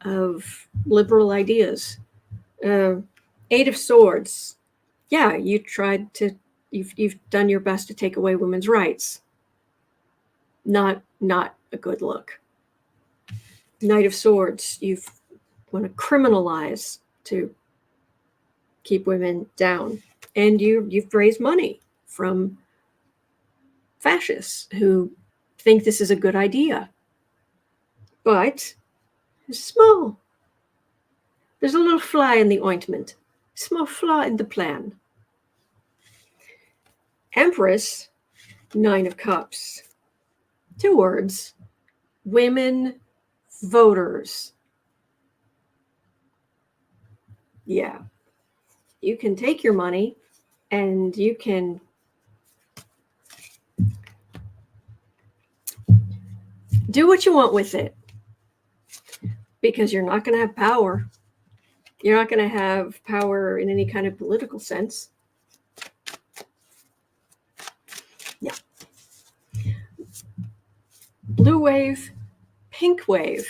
of liberal ideas. 8 of Swords. Yeah, you tried to You've done your best to take away women's rights. Not a good look. Knight of Swords, you want to criminalize to keep women down. And you've raised money from fascists who think this is a good idea. But it's small. There's a little fly in the ointment. Small flaw in the plan. Empress, 9 of Cups. 2 words. Women voters. Yeah. You can take your money and you can do what you want with it, because you're not going to have power. You're not going to have power in any kind of political sense. Yeah. Blue wave, pink wave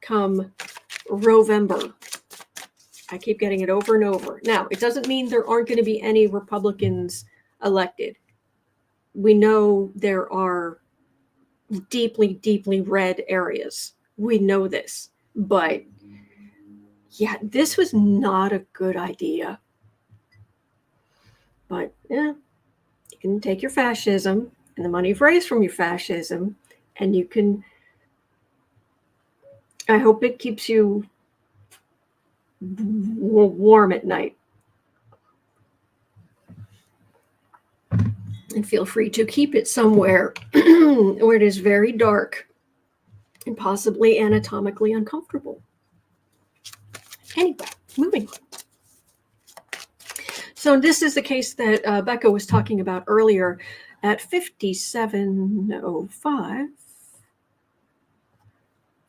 come Rovember. I keep getting it over and over. Now, it doesn't mean there aren't going to be any Republicans elected. We know there are deeply, deeply red areas. We know this. But yeah, this was not a good idea. But yeah, you can take your fascism and the money you've raised from your fascism, and you can, I hope it keeps you warm at night. And feel free to keep it somewhere where it is very dark and possibly anatomically uncomfortable. Anyway, moving on. So this is the case that Becca was talking about earlier at 5705.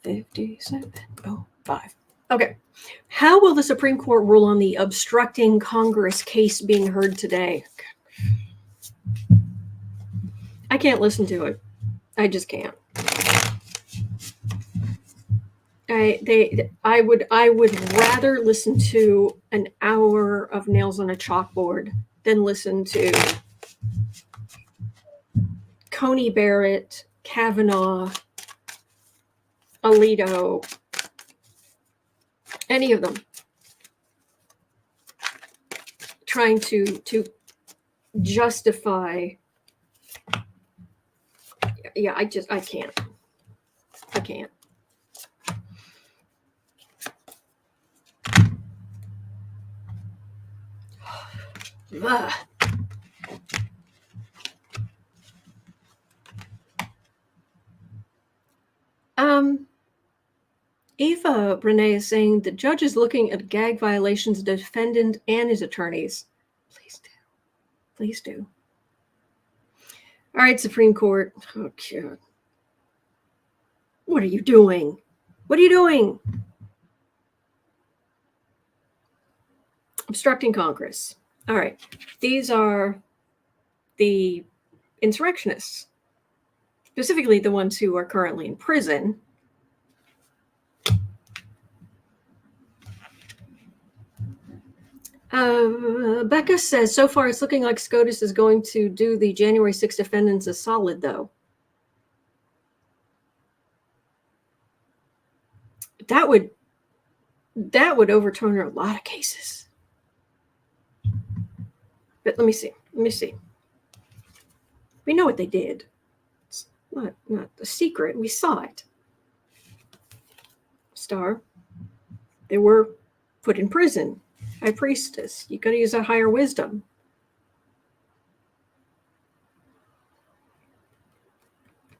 5705. Okay. How will the Supreme Court rule on the obstructing Congress case being heard today? I can't listen to it. I just can't. I would rather listen to an hour of nails on a chalkboard than listen to Coney Barrett, Kavanaugh, Alito, any of them trying to justify. Yeah, I can't. I can't. Ugh. Eva Renee is saying the judge is looking at gag violations of the defendant and his attorneys. Please do. Please do. All right, Supreme Court. Oh, God. What are you doing? What are you doing? Obstructing Congress. All right. These are the insurrectionists, specifically the ones who are currently in prison. Becca says, so far it's looking like SCOTUS is going to do the January 6 defendants a solid, though. That would overturn a lot of cases. But let me see. We know what they did. It's not a secret. We saw it. Star. They were put in prison. High priestess. You got to use a higher wisdom.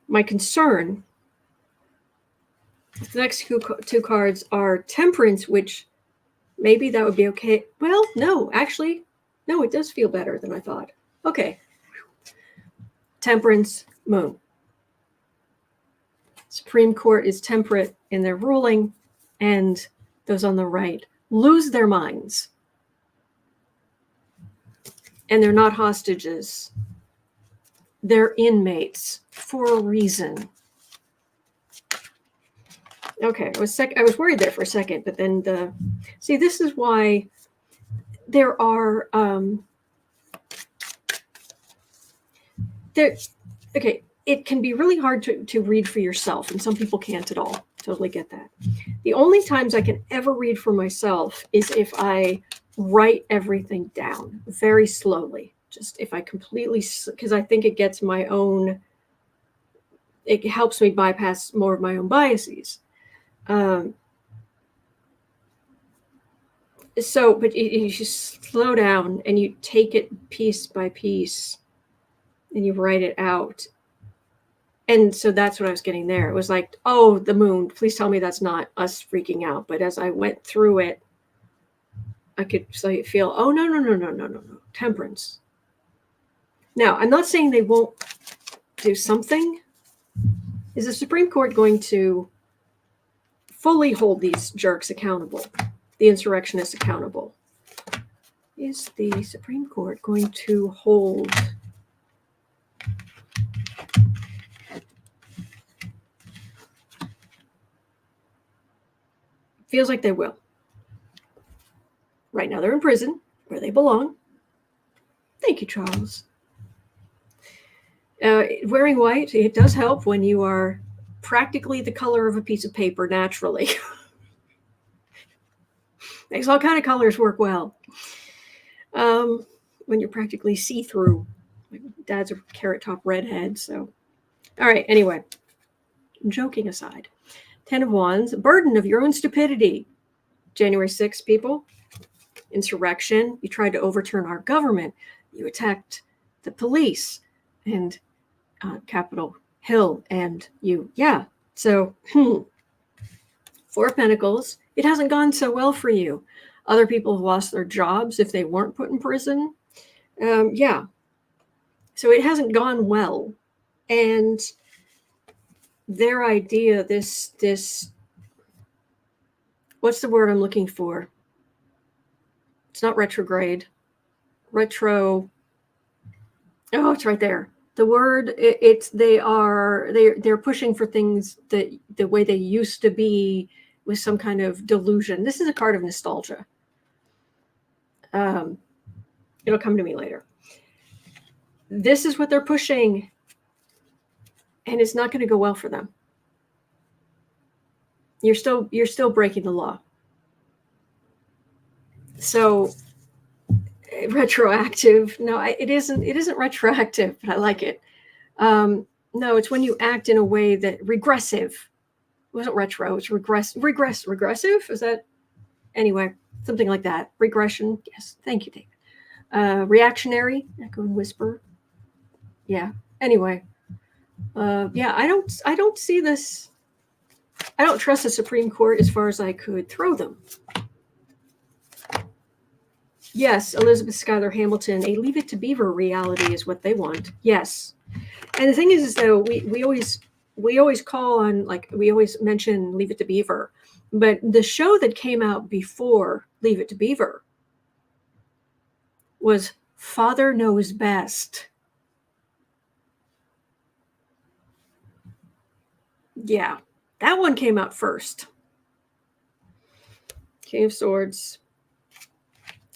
My concern, the next two cards are Temperance, which maybe that would be okay. Well, no, actually, no, it does feel better than I thought. Okay. Temperance, Moon. Supreme Court is temperate in their ruling, and those on the right lose their minds. And they're not hostages. They're inmates for a reason. Okay, I was worried there for a second, but then this is why there are Okay, it can be really hard to read for yourself, and some people can't at all. Totally get that. The only times I can ever read for myself is if I write everything down very slowly. Just if I completely, because I think it gets my own, it helps me bypass more of my own biases. But you just slow down and you take it piece by piece and you write it out. And so that's what I was getting there. It was like, oh, the moon, please tell me that's not us freaking out. But as I went through it, I could feel, oh, no. Temperance. Now, I'm not saying they won't do something. Is the Supreme Court going to fully hold these jerks accountable, the insurrectionists accountable? Is the Supreme Court going to hold feels like they will. Right now they're in prison where they belong. Thank you, Charles. Wearing white, it does help when you are practically the color of a piece of paper naturally. Makes all kind of colors work well. When you're practically see-through. My dad's a carrot top redhead, so. All right, anyway. Joking aside. 10 of Wands, burden of your own stupidity. January 6th, people. Insurrection. You tried to overturn our government. You attacked the police and Capitol Hill and you. Yeah. So, 4 of Pentacles. It hasn't gone so well for you. Other people have lost their jobs if they weren't put in prison. Yeah. So it hasn't gone well. And their idea, this, what's the word I'm looking for? It's not retrograde. Retro. Oh, it's right there. The word, they're pushing for things that the way they used to be with some kind of delusion. This is a card of nostalgia. It'll come to me later. This is what they're pushing, and it's not going to go well for them. You're still breaking the law. So retroactive. No, it isn't retroactive, but I like it. No, it's when you act in a way that regressive. It wasn't retro, it's regressive? Is that? Anyway, something like that. Regression. Yes. Thank you, David. Reactionary. Echo and whisper. Yeah. Anyway. Yeah, I don't see this. I don't trust the Supreme Court as far as I could throw them. Yes, Elizabeth Schuyler Hamilton, a Leave It to Beaver reality is what they want. Yes. And the thing is though, we always call on, like, we always mention Leave It to Beaver, but the show that came out before Leave It to Beaver was Father Knows Best. Yeah, that one came out first. King of Swords,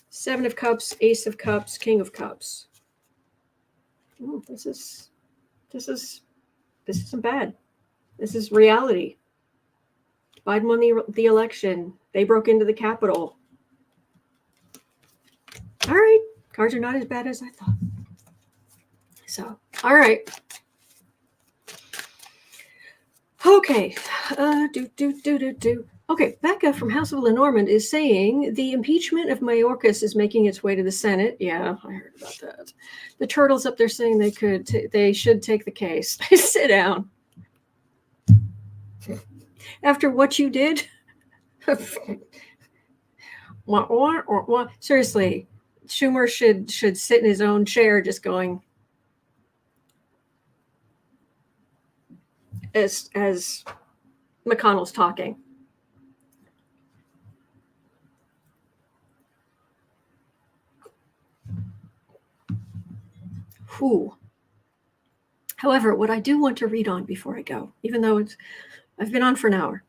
7 of Cups, Ace of Cups, King of Cups. Oh, this isn't bad. This is reality. Biden won the election. They broke into the Capitol. All right. Cards are not as bad as I thought. So, all right. Okay. Okay, Becca from House of Lenormand is saying the impeachment of Mayorkas is making its way to the Senate. Yeah, I heard about that. The Turtles up there saying they should take the case. Sit down. After what you did? Seriously, Schumer should sit in his own chair just going, as McConnell's talking. Whew. However, what I do want to read on before I go, even though I've been on for an hour,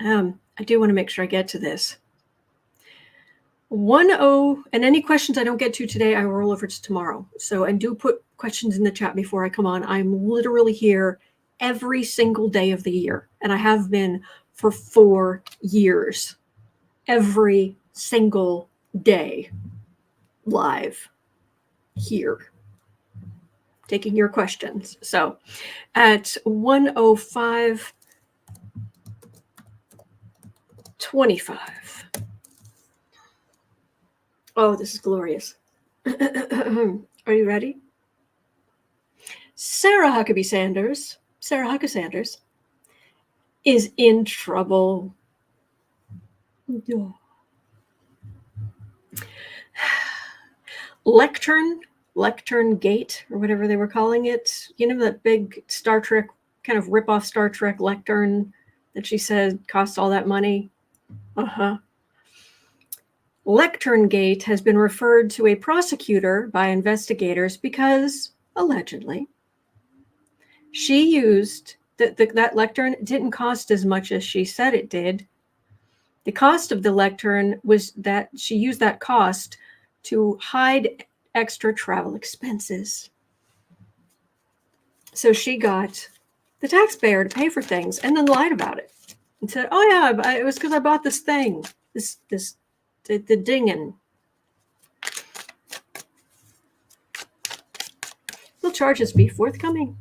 I do want to make sure I get to this. and any questions I don't get to today, I will roll over to tomorrow. So, and do put questions in the chat before I come on. I'm literally here every single day of the year, and I have been for 4 years. Every single day, live here, taking your questions. So, at 1:05:25. Oh, this is glorious. Are you ready? Sarah Huckabee Sanders, is in trouble. Lectern Gate, or whatever they were calling it. You know that big Star Trek, kind of rip-off Star Trek lectern that she said cost all that money? Lectern Gate has been referred to a prosecutor by investigators because, allegedly, she used that lectern didn't cost as much as she said it did. The cost of the lectern was that she used that cost to hide extra travel expenses. So she got the taxpayer to pay for things and then lied about it and said, oh yeah, it was because I bought this thing, the dingin'. Will charges be forthcoming?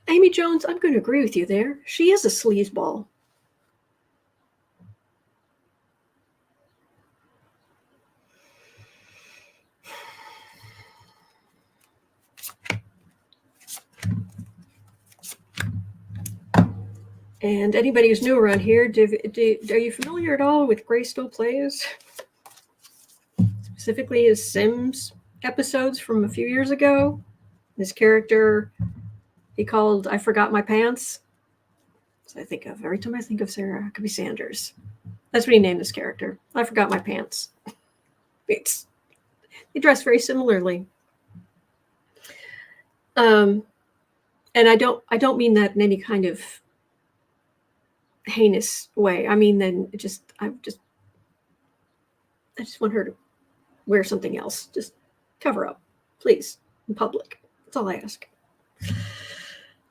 Amy Jones, I'm going to agree with you there. She is a sleazeball. And anybody who's new around here, are you familiar at all with Gray Still Plays? Specifically his Sims episodes from a few years ago. His character, he called I Forgot My Pants. So I think of every time I think of Sarah Huckabee Sanders. That's what he named this character. I Forgot My Pants. They dress very similarly. And I don't mean that in any kind of heinous way. I mean, then I just want her to wear something else. Just cover up, please, in public. That's all I ask.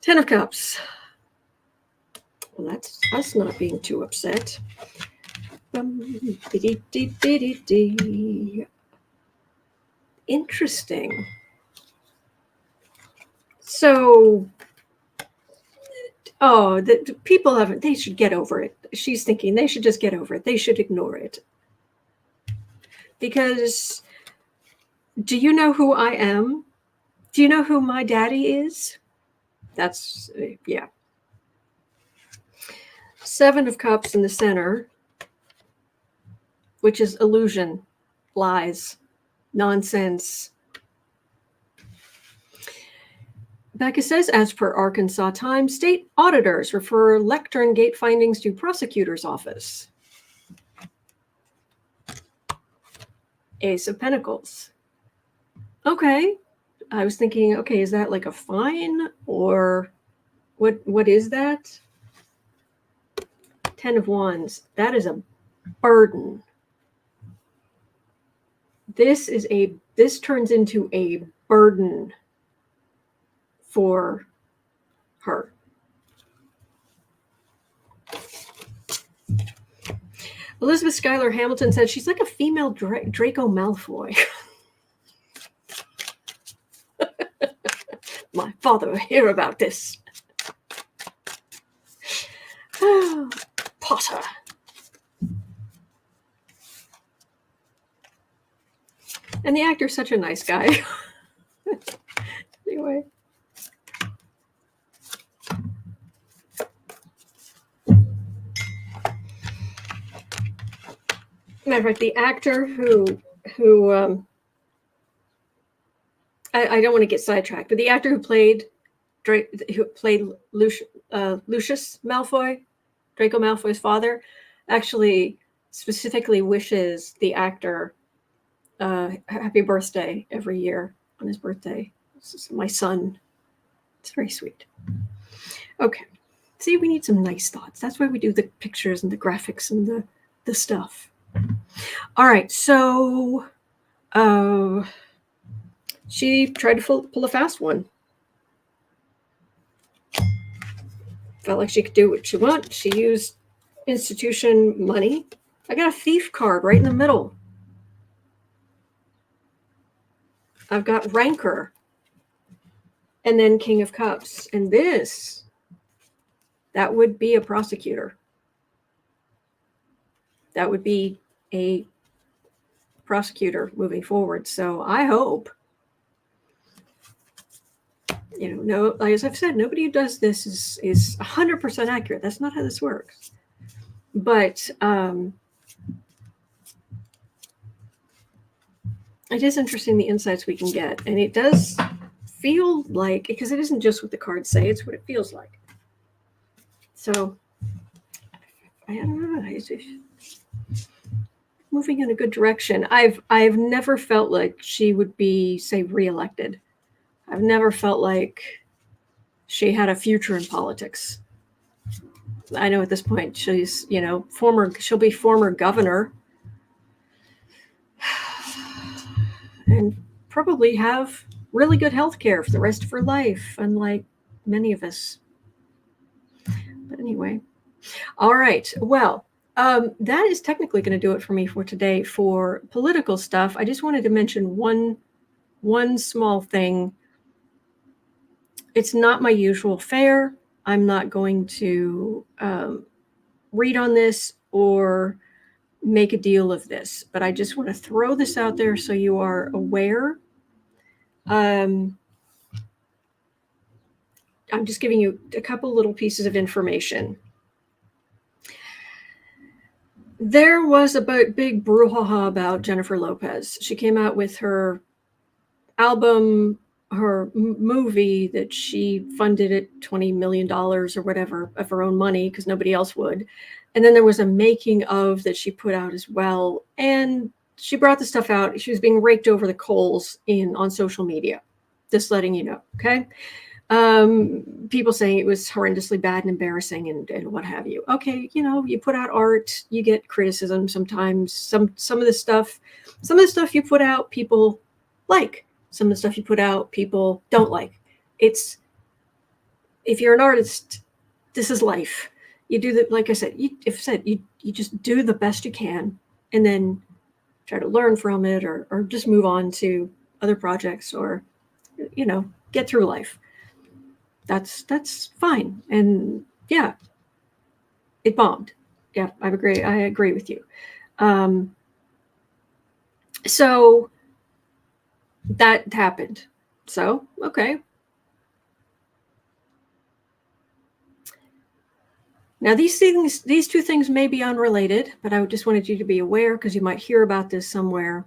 10 of Cups. Well, that's us not being too upset. Interesting. So, the people haven't, they should get over it. She's thinking they should just get over it. They should ignore it. Because, do you know who I am? Do you know who my daddy is? That's, yeah. 7 of Cups in the center, which is illusion, lies, nonsense. Becca says, as per Arkansas Times, state auditors refer Lectern Gate findings to prosecutor's office. Ace of Pentacles. Okay. I was thinking, okay, is that like a fine or what is that? 10 of Wands. That is a burden. This turns into a burden for her. Elizabeth Schuyler Hamilton said she's like a female Draco Malfoy. My father will hear about this. Potter. And the actor's such a nice guy. Anyway. Matter of fact, the actor who I don't want to get sidetracked, but the actor who played Lucius Malfoy, Draco Malfoy's father, actually specifically wishes the actor happy birthday every year on his birthday. This is my son. It's very sweet. Okay. See, we need some nice thoughts. That's why we do the pictures and the graphics and the stuff. All right, so she tried to pull a fast one. Felt like she could do what she wants. She used institution money. I got a thief card right in the middle. I've got rancor. And then King of Cups. And this, that would be a prosecutor. That would be a prosecutor moving forward. So I hope, no, as I've said, nobody who does this is 100% accurate. That's not how this works. But it is interesting the insights we can get. And it does feel like, because it isn't just what the cards say, it's what it feels like. So I don't know. It's moving in a good direction. I've never felt like she would be, say, reelected. I've never felt like she had a future in politics. I know at this point she's, she'll be former governor and probably have really good health care for the rest of her life, unlike many of us. But anyway, all right. Well, that is technically going to do it for me for today for political stuff. I just wanted to mention one small thing. It's not my usual fare. I'm not going to read on this or make a deal of this, but I just want to throw this out there so you are aware. I'm just giving you a couple little pieces of information. There was a big brouhaha about Jennifer Lopez. She came out with her album, her movie that she funded at $20 million or whatever of her own money because nobody else would. And then there was a making of that she put out as well. And she brought the stuff out. She was being raked over the coals on social media. Just letting you know, okay? People saying it was horrendously bad and embarrassing and what have you. Okay, you put out art, you get criticism sometimes. Some of the stuff you put out, people like. Some of the stuff you put out, people don't like. If you're an artist, this is life. You do that, like I said, you just do the best you can and then try to learn from it or just move on to other projects or, get through life. That's fine. And yeah, it bombed. Yeah, I agree with you. So that happened. So, okay. Now these two things may be unrelated, but I just wanted you to be aware because you might hear about this somewhere.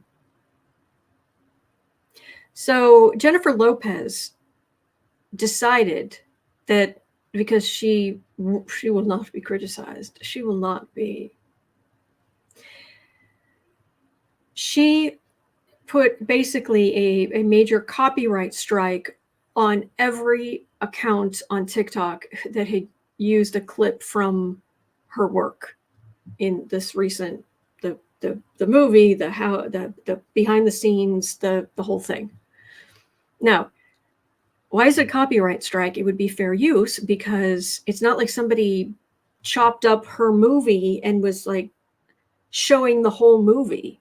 So Jennifer Lopez decided that because she will not be criticized, she put basically a major copyright strike on every account on TikTok that had used a clip from her work in this recent the movie, the behind the scenes, the whole thing. Now, why is it a copyright strike? It would be fair use because it's not like somebody chopped up her movie and was like showing the whole movie.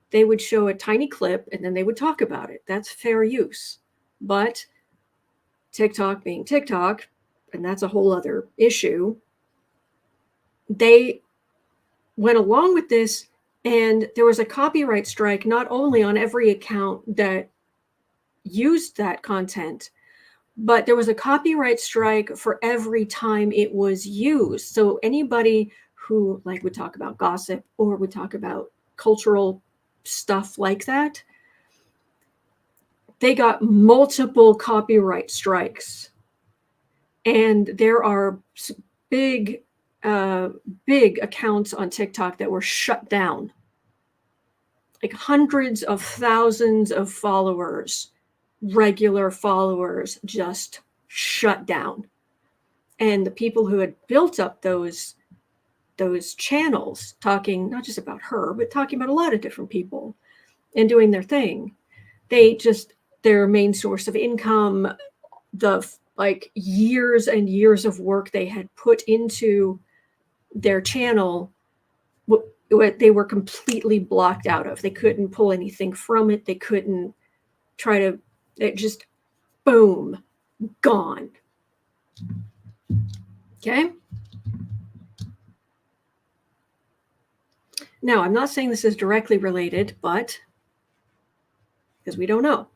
They would show a tiny clip and then they would talk about it. That's fair use. But TikTok being TikTok, and that's a whole other issue, they went along with this and there was a copyright strike not only on every account that used that content, but there was a copyright strike for every time it was used. So anybody who would talk about gossip or would talk about cultural stuff like that, they got multiple copyright strikes. And there are big accounts on TikTok that were shut down. Like hundreds of thousands of followers, regular followers, just shut down. And the people who had built up those channels, talking not just about her, but talking about a lot of different people and doing their thing, their main source of income, the like years and years of work they had put into their channel, they were completely blocked out of. They couldn't pull anything from it. They couldn't try to, it just, boom, gone. Okay. Now, I'm not saying this is directly related, but because we don't know.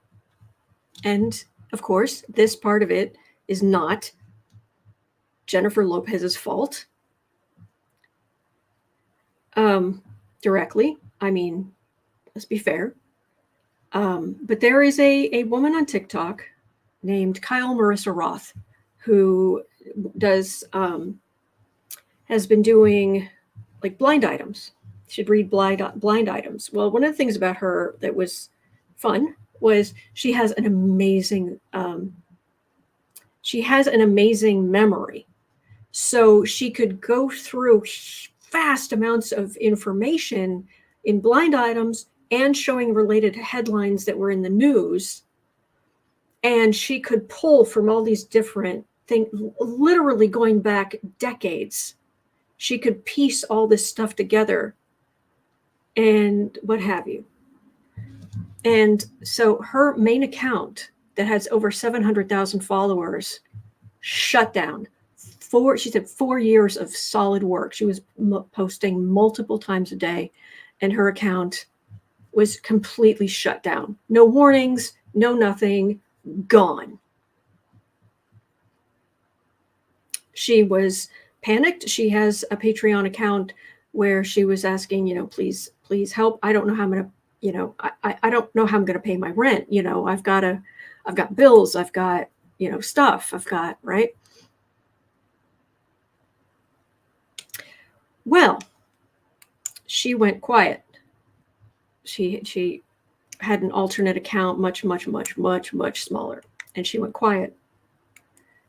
And of course, this part of it is not Jennifer Lopez's fault. Directly. I mean, let's be fair. But there is a woman on TikTok named Kyle Marissa Roth who has been doing like blind items. She'd read blind items. Well, one of the things about her that was fun was she has an amazing memory. So she could go through vast amounts of information in blind items and showing related headlines that were in the news. And she could pull from all these different things, literally going back decades. She could piece all this stuff together and what have you. And so her main account that has over 700,000 followers shut down. She said 4 years of solid work. She was posting multiple times a day, and her account was completely shut down. No warnings, no nothing, gone. She was panicked. She has a Patreon account where she was asking, please help. I don't know how I'm going to, I don't know how I'm going to pay my rent. I've got bills. I've got, stuff I've got, right? Well, she went quiet. She had an alternate account, much smaller, and she went quiet.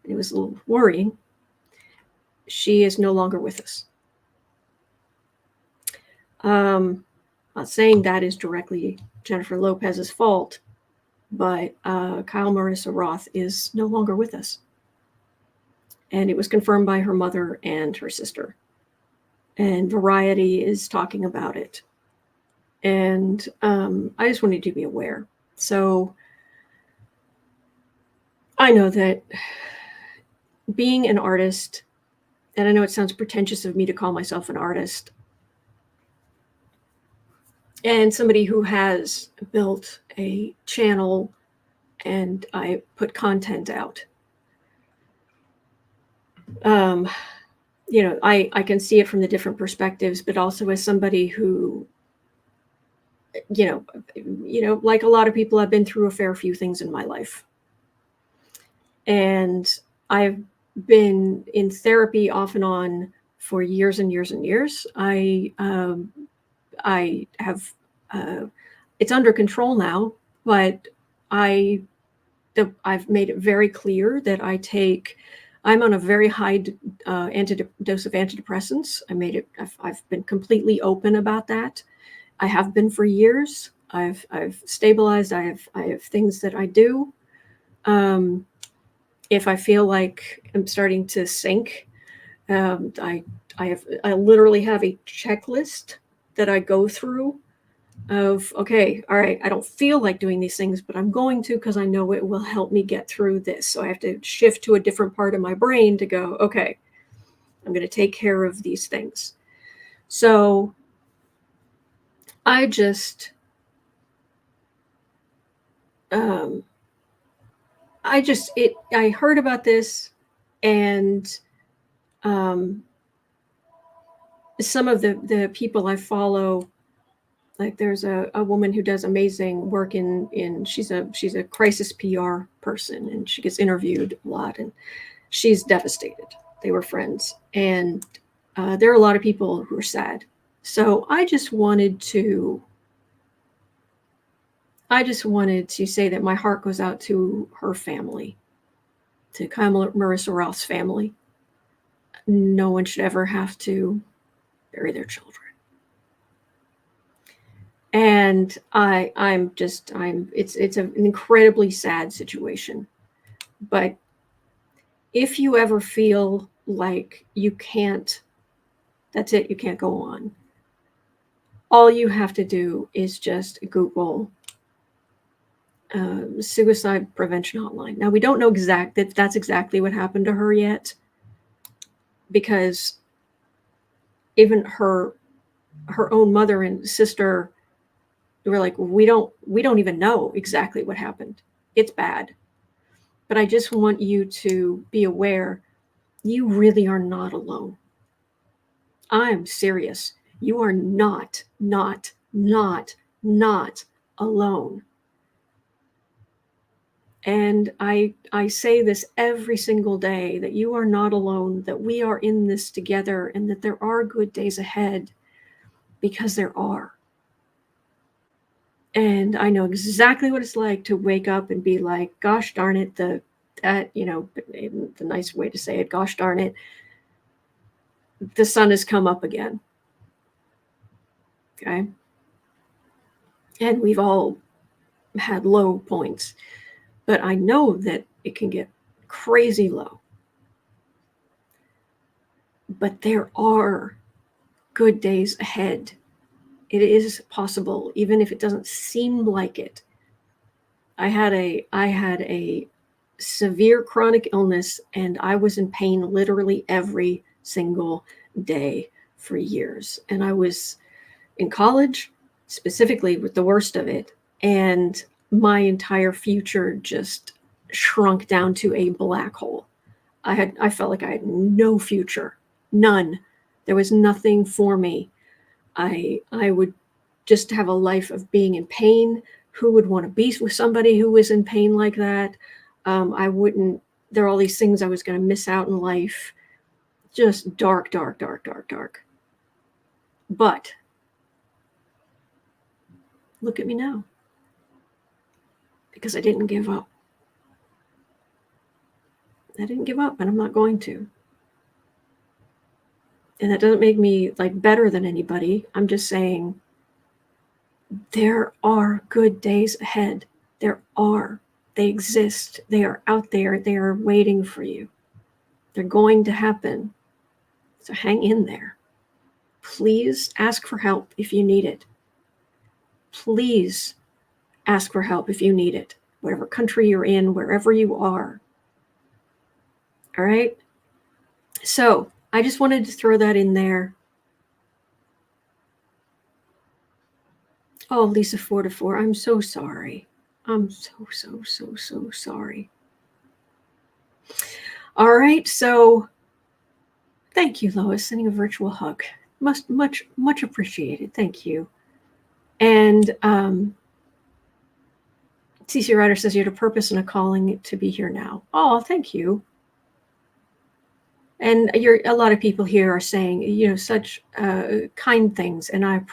And it was a little worrying. She is no longer with us. Not saying that is directly Jennifer Lopez's fault, but Kyle Marissa Roth is no longer with us. And it was confirmed by her mother and her sister. And Variety is talking about it. And I just wanted you to be aware. So I know that being an artist, and I know it sounds pretentious of me to call myself an artist, and somebody who has built a channel and I put content out. I can see it from the different perspectives, but also as somebody who, like a lot of people, I've been through a fair few things in my life. And I've been in therapy off and on for years and years and years. I have, it's under control now, but I've made it very clear that I'm on a very high dose of antidepressants. I've been completely open about that. I have been for years. I've stabilized. I have things that I do. If I feel like I'm starting to sink, I literally have a checklist that I go through of, okay, all right, I don't feel like doing these things, but I'm going to because I know it will help me get through this. So I have to shift to a different part of my brain to go, okay, I'm going to take care of these things. So I just, I heard about this, and some of the people I follow, like there's a woman who does amazing work she's a crisis PR person, and she gets interviewed a lot, and she's devastated. They were friends, and there are a lot of people who are sad. So I just wanted to say that my heart goes out to her family, to Kyle Marissa Roth's family, no one should ever have to bury their children. And it's an incredibly sad situation. But if you ever feel like you can't, that's it, you can't go on, all you have to do is just Google suicide prevention hotline. Now, we don't know that's exactly what happened to her yet, because even her own mother and sister were like, we don't even know exactly what happened. It's bad. But I just want you to be aware, you really are not alone. I'm serious. You are not alone. And I say this every single day, that you are not alone, that we are in this together, and that there are good days ahead, because there are. And I know exactly what it's like to wake up and be like, gosh darn it, the nice way to say it, gosh darn it, the sun has come up again. Okay. And we've all had low points, but I know that it can get crazy low. But there are good days ahead. It is possible, even if it doesn't seem like it. I had a severe chronic illness, and I was in pain literally every single day for years. And I was in college, specifically with the worst of it, and my entire future just shrunk down to a black hole. I felt like I had no future, none. There was nothing for me. I would just have a life of being in pain. Who would want to be with somebody who was in pain like that? I wouldn't. There are all these things I was going to miss out in life. Just dark. But look at me now, because I didn't give up. I didn't give up, and I'm not going to. And that doesn't make me like better than anybody. I'm just saying there are good days ahead. There are. They exist. They are out there. They are waiting for you. They're going to happen. So hang in there. Please ask for help if you need it. Please ask for help if you need it. Whatever country you're in, wherever you are. All right? So I just wanted to throw that in there. Oh, Lisa 4-4, I'm so sorry. I'm so sorry. All right, so thank you, Lois, sending a virtual hug. Much appreciated. Thank you. And CC Ryder says you had a purpose and a calling to be here now. Oh, thank you. And a lot of people here are saying, such kind things, and I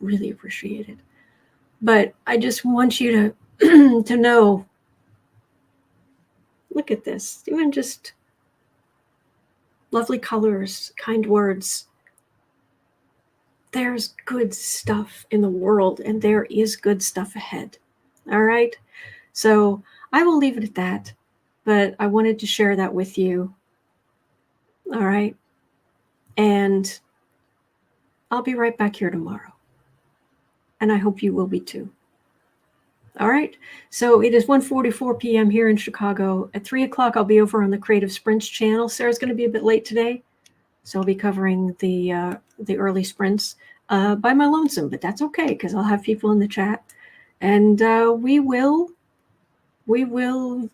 really appreciate it. But I just want you to to know, look at this, even just lovely colors, kind words. There's good stuff in the world, and there is good stuff ahead. All right. So I will leave it at that, but I wanted to share that with you. All right. And I'll be right back here tomorrow. And I hope you will be too. All right. So it is 1:44 p.m. here in Chicago. At 3 o'clock, I'll be over on the Creative Sprints channel. Sarah's going to be a bit late today, so I'll be covering the early sprints by my lonesome, but that's okay, because I'll have people in the chat, and we will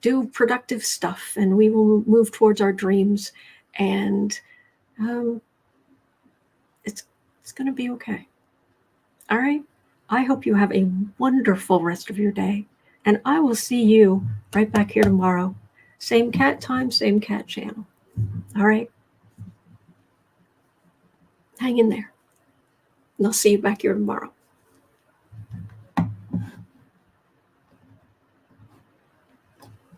do productive stuff, and we will move towards our dreams, and it's going to be okay. All right. I hope you have a wonderful rest of your day, and I will see you right back here tomorrow. Same cat time, same cat channel. All right. Hang in there, and I'll see you back here tomorrow.